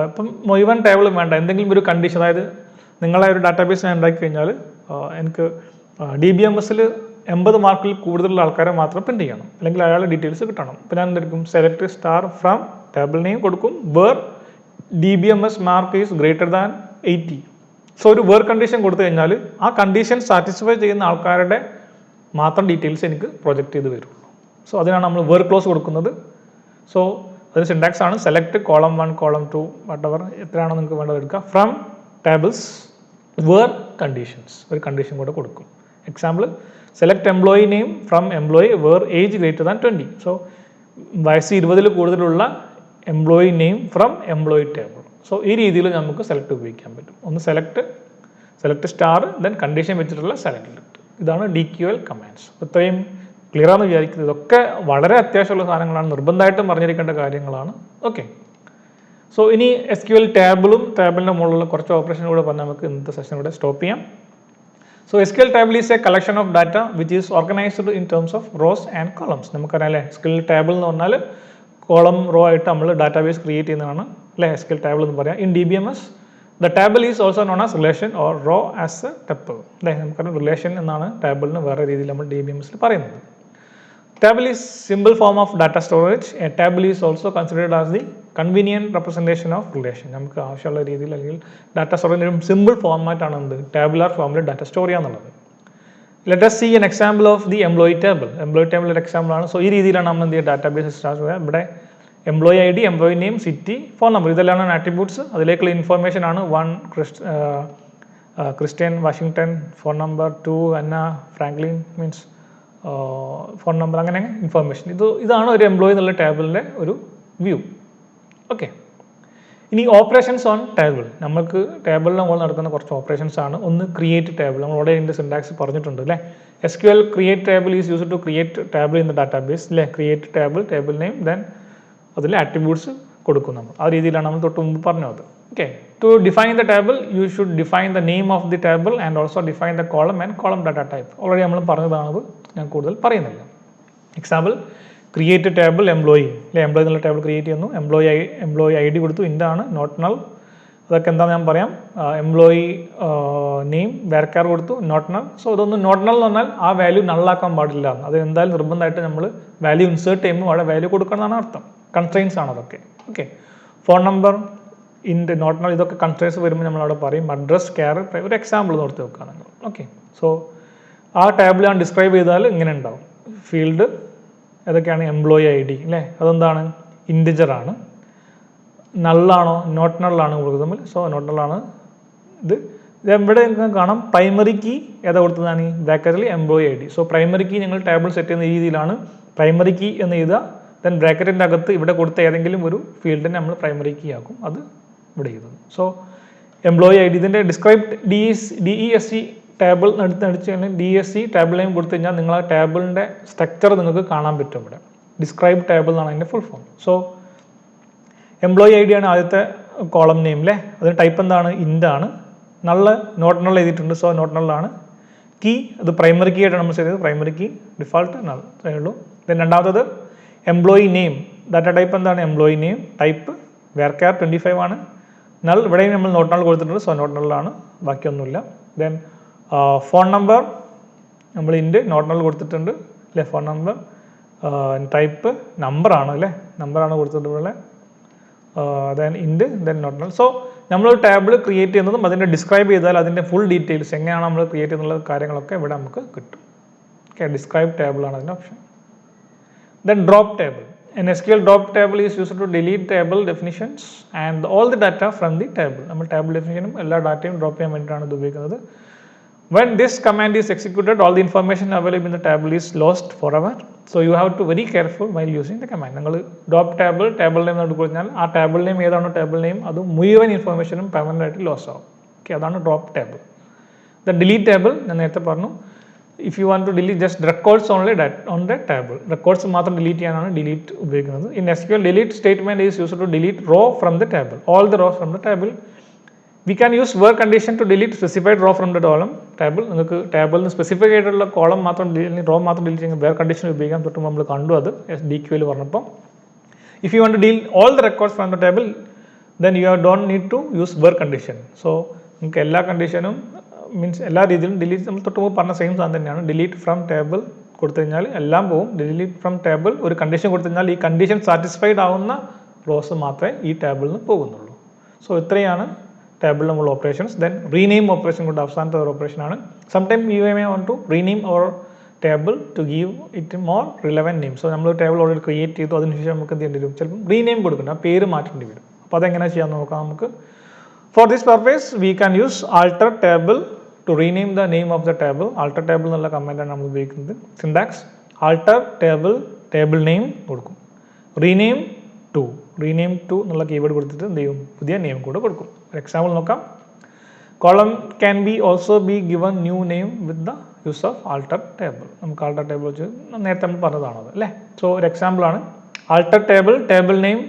S1: ഇപ്പം മുഴുവൻ ടേബിളും വേണ്ട, എന്തെങ്കിലും ഒരു കണ്ടീഷൻ, അതായത് നിങ്ങളെ ഒരു ഡാറ്റാബേസ് ഞാൻ ഉണ്ടാക്കി കഴിഞ്ഞാൽ എനിക്ക് DBMSൽ 80 മാർക്കിൽ കൂടുതലുള്ള ആൾക്കാരെ മാത്രം പ്രിന്റ് ചെയ്യണം, അല്ലെങ്കിൽ അയാളുടെ ഡീറ്റെയിൽസ് കിട്ടണം. അപ്പോൾ ഞാൻ എന്തെടുക്കും, select star from table name കൊടുക്കും, where DBMS mark is greater than 80. So ഒരു വേർ കണ്ടീഷൻ കൊടുത്തു കഴിഞ്ഞാൽ ആ കണ്ടീഷൻ സാറ്റിസ്ഫൈ ചെയ്യുന്ന ആൾക്കാരുടെ മാത്രം ഡീറ്റെയിൽസ് എനിക്ക് പ്രൊജക്റ്റ് ചെയ്ത് വരുള്ളൂ. സോ അതിനാണ് നമ്മൾ വേർ ക്ലോസ് കൊടുക്കുന്നത്. സോ അതിന് സിൻടാക്സ് ആണ് സെലക്ട് കോളം 1 കോളം 2 വട്ടവർ എത്രയാണോ നിങ്ങൾക്ക് വേണ്ടത് എടുക്കുക, ഫ്രം ടേബിൾസ് വേർ കണ്ടീഷൻസ്, ഒരു കണ്ടീഷൻ കൂടെ കൊടുക്കും. Example, select employee name from employee where age greater than 20. So വയസ്സ് 20 കൂടുതലുള്ള employee name from employee table. So ഈ രീതിയിൽ നമുക്ക് സെലക്ട് ഉപയോഗിക്കാൻ പറ്റും. ഒന്ന് സെലക്ട് സ്റ്റാർ, ദെൻ കണ്ടീഷൻ വെച്ചിട്ടുള്ള സെലക്ട്. ഇതാണ് DQL കമാൻഡ്സ്. ഇത്രയും ക്ലിയർ ആണെന്ന് വിചാരിക്കുന്നത്. ഇതൊക്കെ വളരെ അത്യാവശ്യമുള്ള സാധനങ്ങളാണ്, നിർബന്ധമായിട്ടും അറിഞ്ഞിരിക്കേണ്ട കാര്യങ്ങളാണ്. ഓക്കെ, സോ ഇനി SQL ടേബിളിൻ്റെ മുകളിലുള്ള കുറച്ച് ഓപ്പറേഷൻ കൂടെ പറഞ്ഞാൽ നമുക്ക് ഇന്നത്തെ സെഷൻ ഇവിടെ സ്റ്റോപ്പ് ചെയ്യാം. So SQL table is A collection of data which is organised in terms of rows and columns. നമുക്കറിയാം അല്ലേ, SQL ടേബിൾ എന്ന് പറഞ്ഞാൽ കോളം റോ ആയിട്ട് നമ്മൾ ഡാറ്റാബേസ് ക്രിയേറ്റ് ചെയ്യുന്നതാണ് അല്ലേ SQL ടേബിൾ എന്ന് പറയാം. In DBMS the table is also known as relation or row as a tuple അല്ലേ. നമുക്കറിയാം റിലേഷൻ എന്നാണ് ടേബിളിന് വേറെ രീതിയിൽ നമ്മൾ DBMSൽ പറയുന്നത്. Table is simple form of data storage. A table is also considered as the convenient representation of relation. നമുക്ക് ആവശ്യമുള്ള രീതിയിൽ അല്ലെങ്കിൽ ഡാറ്റ സ്റ്റോറേജിൻ്റെ ഒരു സിമ്പിൾ ഫോർമാറ്റ് ആണ് എന്ത്, ടാബുലാർ ഫോമിൽ ഡാറ്റ സ്റ്റോർ ചെയ്യാന്നുള്ളത്. Let us see an example of the employee table. Employee table ഒരു എക്സാമ്പിൾ ആണ്. സോ ഈ രീതിയിലാണ് നമ്മൾ എന്ത് ചെയ്യുക, ഡാറ്റാബേസ് സ്റ്റാർട്ട് ചെയ്യുക. ഇവിടെ employee ID, employee name, city, phone number, ഇതെല്ലാം ആട്രിബ്യൂട്ട്സ്. അതിലേക്കുള്ള ഇൻഫർമേഷൻ ആണ് 1 ക്രിസ്ത്യൻ വാഷിങ്ടൺ, ഫോൺ നമ്പർ 2 അന്ന ഫ്രാങ്ക്ലിൻ, മീൻസ് ഫോൺ നമ്പർ, അങ്ങനെ ഇൻഫർമേഷൻ. ഇതാണ് ഒരു എംപ്ലോയി എന്നുള്ള ടേബിളിൻ്റെ ഒരു വ്യൂ. ഓക്കെ, ഇനി ഓപ്പറേഷൻസ് ഓൺ ടേബിൾ. നമുക്ക് ടേബിളിന് മുകളിൽ നടക്കുന്ന കുറച്ച് ഓപ്പറേഷൻസ് ആണ്. ഒന്ന് ക്രിയേറ്റ് ടേബിൾ, നമ്മൾ ഇവിടെ ഇതിൻ്റെ സിൻടാക്സ് പറഞ്ഞിട്ടുണ്ട് അല്ലേ. SQL create table is used to create table in the database അല്ലേ. ക്രിയേറ്റ് ടേബിൾ നെയിം, ദെൻ അതിൽ ആട്രിബ്യൂട്ട്സ് കൊടുക്കും നമ്മൾ. ആ രീതിയിലാണ് നമ്മൾ തൊട്ട് മുമ്പ് പറഞ്ഞത്. Okay, to define the table you should define the name of the table and also define the column and column data type. Already നമ്മൾ പറഞ്ഞതാണത്, ഞാൻ കൂടുതൽ പറയുന്നില്ല. എക്സാമ്പിൾ, ക്രിയേറ്റ് ടേബിൾ എംപ്ലോയി അല്ലെ, എംപ്ലോയി എന്നുള്ള ടേബിൾ ക്രിയേറ്റ് ചെയ്യുന്നു. എംപ്ലോയി ID കൊടുത്തു, ഇൻ്റാണ്, not null. അതൊക്കെ എന്താണെന്ന് ഞാൻ പറയാം. എംപ്ലോയി നെയിം വേർക്കാർ കൊടുത്തു, നോട്ട് നൾ. സോ ഇതൊന്ന് നോട്ട് നൾ എന്ന് പറഞ്ഞാൽ ആ വാല്യൂ നള്ളാക്കാൻ പാടില്ല. അത് എന്തായാലും നിർബന്ധമായിട്ട് നമ്മൾ വാല്യൂ ഇൻസേർട്ട് ചെയ്യുമ്പോൾ അവിടെ വാല്യൂ കൊടുക്കണം എന്നാണ് അർത്ഥം. കൺസ്ട്രെയിൻസ് ആണ് അതൊക്കെ. Okay, phone number, int, not null, ഇതൊക്കെ കൺസ്ട്രെയിൻസ് വരുമ്പോൾ നമ്മൾ അവിടെ പറയും. അഡ്രസ്, ക്യാർ, ഒരു എക്സാമ്പിൾ നോർത്ത് വെക്കുക നിങ്ങൾ. ഓക്കെ, സോ ആ ടേബിൾ ഞാൻ ഡിസ്ക്രൈബ് ചെയ്താൽ ഇങ്ങനെ ഉണ്ടാവും. ഫീൽഡ് ഏതൊക്കെയാണ്, എംപ്ലോയി ID അല്ലേ, അതെന്താണ്, ഇൻറ്റിജർ ആണ്. നള്ളാണോ നോട്ട് നള്ളാണ് കൊടുക്കുന്നത്. സോ നോട്ട് നള്ളാണ് ഇത്. ഇവിടെ നിങ്ങൾക്ക് കാണാം പ്രൈമറി കീ ഏതാ കൊടുത്തതാണ്, ഈ ബ്രാക്കറ്റിൽ employee ID. So primary key ഞങ്ങൾ ടേബിൾ സെറ്റ് ചെയ്യുന്ന രീതിയിലാണ് പ്രൈമറി കീ എന്ന് എഴുതുക. ദെൻ ബ്രാക്കറ്റിൻ്റെ അകത്ത് ഇവിടെ കൊടുത്ത ഏതെങ്കിലും ഒരു ഫീൽഡിനെ നമ്മൾ പ്രൈമറി കീ ആക്കും, അത് ഇവിടെ എഴുതുന്നു. സോ എംപ്ലോയി ID, ഇതിൻ്റെ ഡിസ്ക്രൈബ് DESC ടേബിൾ അടിച്ച് കഴിഞ്ഞാൽ DSC ടേബിൾ നെയിം കൊടുത്തു കഴിഞ്ഞാൽ നിങ്ങൾ ആ ടേബിളിൻ്റെ സ്ട്രക്ചർ നിങ്ങൾക്ക് കാണാൻ പറ്റും. ഇവിടെ ഡിസ്ക്രൈബ് ടേബിൾ എന്നാണ് അതിൻ്റെ full form. So employee ID ആണ് ആദ്യത്തെ കോളം നെയിം അല്ലേ. അതിന് ടൈപ്പ് എന്താണ്, ഇൻ്റ് ആണ്. നള്ള് നോട്ട് നൾ എഴുതിയിട്ടുണ്ട്. സോ നോട്ട് നള്ളാണ്. കീ അത് പ്രൈമറി കീ ആയിട്ടാണ് നമ്മൾ ചെയ്തത്. പ്രൈമറി കീ ഡിഫോൾട്ട് നൾ അത്രേ ഉള്ളൂ. ദെൻ രണ്ടാമത്തത് എംപ്ലോയി നെയിം. ഡാറ്റ ടൈപ്പ് എന്താണ്? Employee name. ടൈപ്പ് വേർക്കാർ 25 ആണ്. നൾ ഇവിടെയും നമ്മൾ നോട്ട് നൾ കൊടുത്തിട്ടുണ്ട്. സോ നോട്ട് നള്ളാണ്, ബാക്കിയൊന്നുമില്ല. ദെൻ ഫോൺ നമ്പർ നമ്മൾ ഇൻഡ് നോട്ട് നൾ കൊടുത്തിട്ടുണ്ട് അല്ലേ. ഫോൺ നമ്പർ ടൈപ്പ് നമ്പറാണ് അല്ലേ, നമ്പറാണ് കൊടുത്തിട്ടുള്ളത്. ദെൻ ഇൻഡ് ദെൻ നോട്ട് നൾ. സോ നമ്മളൊരു ടേബിൾ ക്രിയേറ്റ് ചെയ്യുന്നതും അതിൻ്റെ ഡിസ്ക്രൈബ് ചെയ്താൽ അതിൻ്റെ ഫുൾ ഡീറ്റെയിൽസ് എങ്ങനെയാണ് നമ്മൾ ക്രിയേറ്റ് ചെയ്യുന്നുള്ള കാര്യങ്ങളൊക്കെ ഇവിടെ നമുക്ക് കിട്ടും. ഓക്കെ, ഡിസ്ക്രൈബ് ടേബിളാണ് അതിൻ്റെ option. Then drop table. An SQL drop table is used to delete table definitions and all the data from the table. നമ്മൾ table definition എല്ലാ ഡാറ്റയും ഡ്രോപ്പ് ചെയ്യാൻ വേണ്ടിയിട്ടാണ് ഇത് ഉപയോഗിക്കുന്നത്. When this command is executed, all the information available in the table is lost forever. So you have to very careful while using the command. നിങ്ങൾ drop table name എടുത്തു കഴിഞ്ഞാൽ ആ table name ഏതാണോ table name അത് മുഴുവൻ ഇൻഫർമേഷനും permanent ആയിട്ട് loss ആവും. Okay, അതാണ് drop table. The delete table ഞാൻ നേരത്തെ പറഞ്ഞു. If you want to delete just records only that on the table, records മാത്രം delete ചെയ്യാനാണ് delete ഉപയോഗിക്കുന്നത്. In SQL, delete statement is used to delete row from the table, all the rows from the table. We can use where condition to delete specified row from the column table. നിങ്ങൾക്ക് ടേബിളിന് specific ആയിട്ടുള്ള column മാത്രം raw മാത്രം delete ചെയ്യുന്ന where condition ഉപയോഗിക്കാൻ തൊട്ട് നമ്മൾ കണ്ടു അത് DQL പറഞ്ഞപ്പോൾ. If you want to delete all the records from the table, then you don't need to use where condition. So നിങ്ങൾക്ക് എല്ലാ കണ്ടീഷനും മീൻസ് എല്ലാ രീതിയിലും ഡിലീറ്റ് നമ്മൾ തൊട്ട് മുമ്പ് പറഞ്ഞ സെയിം സാധനം തന്നെയാണ്. ഡിലീറ്റ് ഫ്രം ടേബിൾ കൊടുത്തു കഴിഞ്ഞാൽ എല്ലാം പോകും. ഡിലീറ്റ് ഫ്രം ടേബിൾ ഒരു കണ്ടീഷൻ കൊടുത്തു കഴിഞ്ഞാൽ ഈ കണ്ടീഷൻ സാറ്റിസ്ഫൈഡ് ആവുന്ന റോസ് മാത്രമേ ഈ ടേബിളിൽ നിന്ന് പോകുന്നുള്ളൂ. സോ ഇത്രയാണ് ടേബിളിൽ നമ്മൾ ഓപ്പറേഷൻസ്. ദെൻ റീനെയിം ഓപ്പറേഷൻ കൊണ്ട് അവസാനത്തെ ഒരു ഓപ്പറേഷൻ ആണ്. Sometime you may want to rename or table to give it more relevant name. So നമ്മൾ ടേബിൾ ഓൾറെഡി ക്രിയേറ്റ് ചെയ്തു, അതിനുശേഷം നമുക്ക് എന്ത് ചെയ്യേണ്ടി വരും? ചിലപ്പോൾ റീനെയിം കൊടുക്കണം, ആ പേര് മാറ്റേണ്ടി വരും. അപ്പോൾ അതെങ്ങനെ ചെയ്യാൻ നോക്കാം നമുക്ക്. For this purpose, we can use alter table to rename the name of the table. Alter table എന്നുള്ള കമാൻഡാണ് നമ്മൾ ഉപയോഗിക്കുന്നത്. Syntax alter table table name കൊടുക്കും. rename to എന്നുള്ള കീവേഡ് കൊടുത്തിട്ട് എന്ത് ചെയ്യും? പുതിയ നെയിം കൂടെ കൊടുക്കും. ഒരു എക്സാമ്പിൾ നോക്കാം. column can be also be given new name with the use of alter table. നമുക്ക് alter table വെച്ച് നേരത്തെ നമ്മൾ പറഞ്ഞതാണത് അല്ലേ. സോ ഒരു എക്സാമ്പിൾ ആണ് alter table table name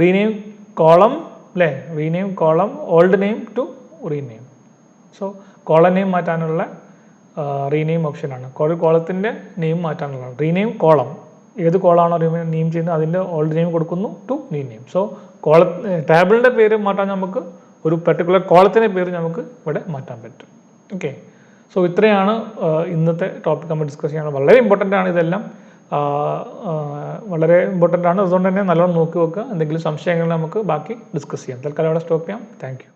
S1: rename column അല്ലേ. Rename column old name to rename. So column name മാറ്റാനുള്ള rename ഓപ്ഷനാണ്. ഒരു കോളത്തിൻ്റെ നെയിം മാറ്റാനുള്ള റീനെയിം കോളം. ഏത് കോളാണോ നെയിം ചെയ്യുന്നത് അതിൻ്റെ ഓൾഡ് നെയിം കൊടുക്കുന്നു ടു റീനെയിം. സോ ടേബിളിൻ്റെ പേര് മാറ്റാൻ നമുക്ക് ഒരു പെർട്ടിക്കുലർ കോളത്തിൻ്റെ പേര് നമുക്ക് ഇവിടെ മാറ്റാൻ പറ്റും. ഓക്കെ, സോ ഇത്രയാണ് ഇന്നത്തെ ടോപ്പിക് നമ്മൾ ഡിസ്കസ് ചെയ്യുന്നത്. വളരെ ഇമ്പോർട്ടൻ്റ് ആണ് ഇതെല്ലാം, വളരെ ഇമ്പോർട്ടൻ്റ് ആണ്. അതുകൊണ്ട് തന്നെ നല്ലോണം നോക്കി വെക്കുക. എന്തെങ്കിലും സംശയങ്ങൾ നമുക്ക് ബാക്കി ഡിസ്കസ് ചെയ്യാം. തൽക്കാലം അവിടെ സ്റ്റോപ്പ് ചെയ്യാം. Thank you.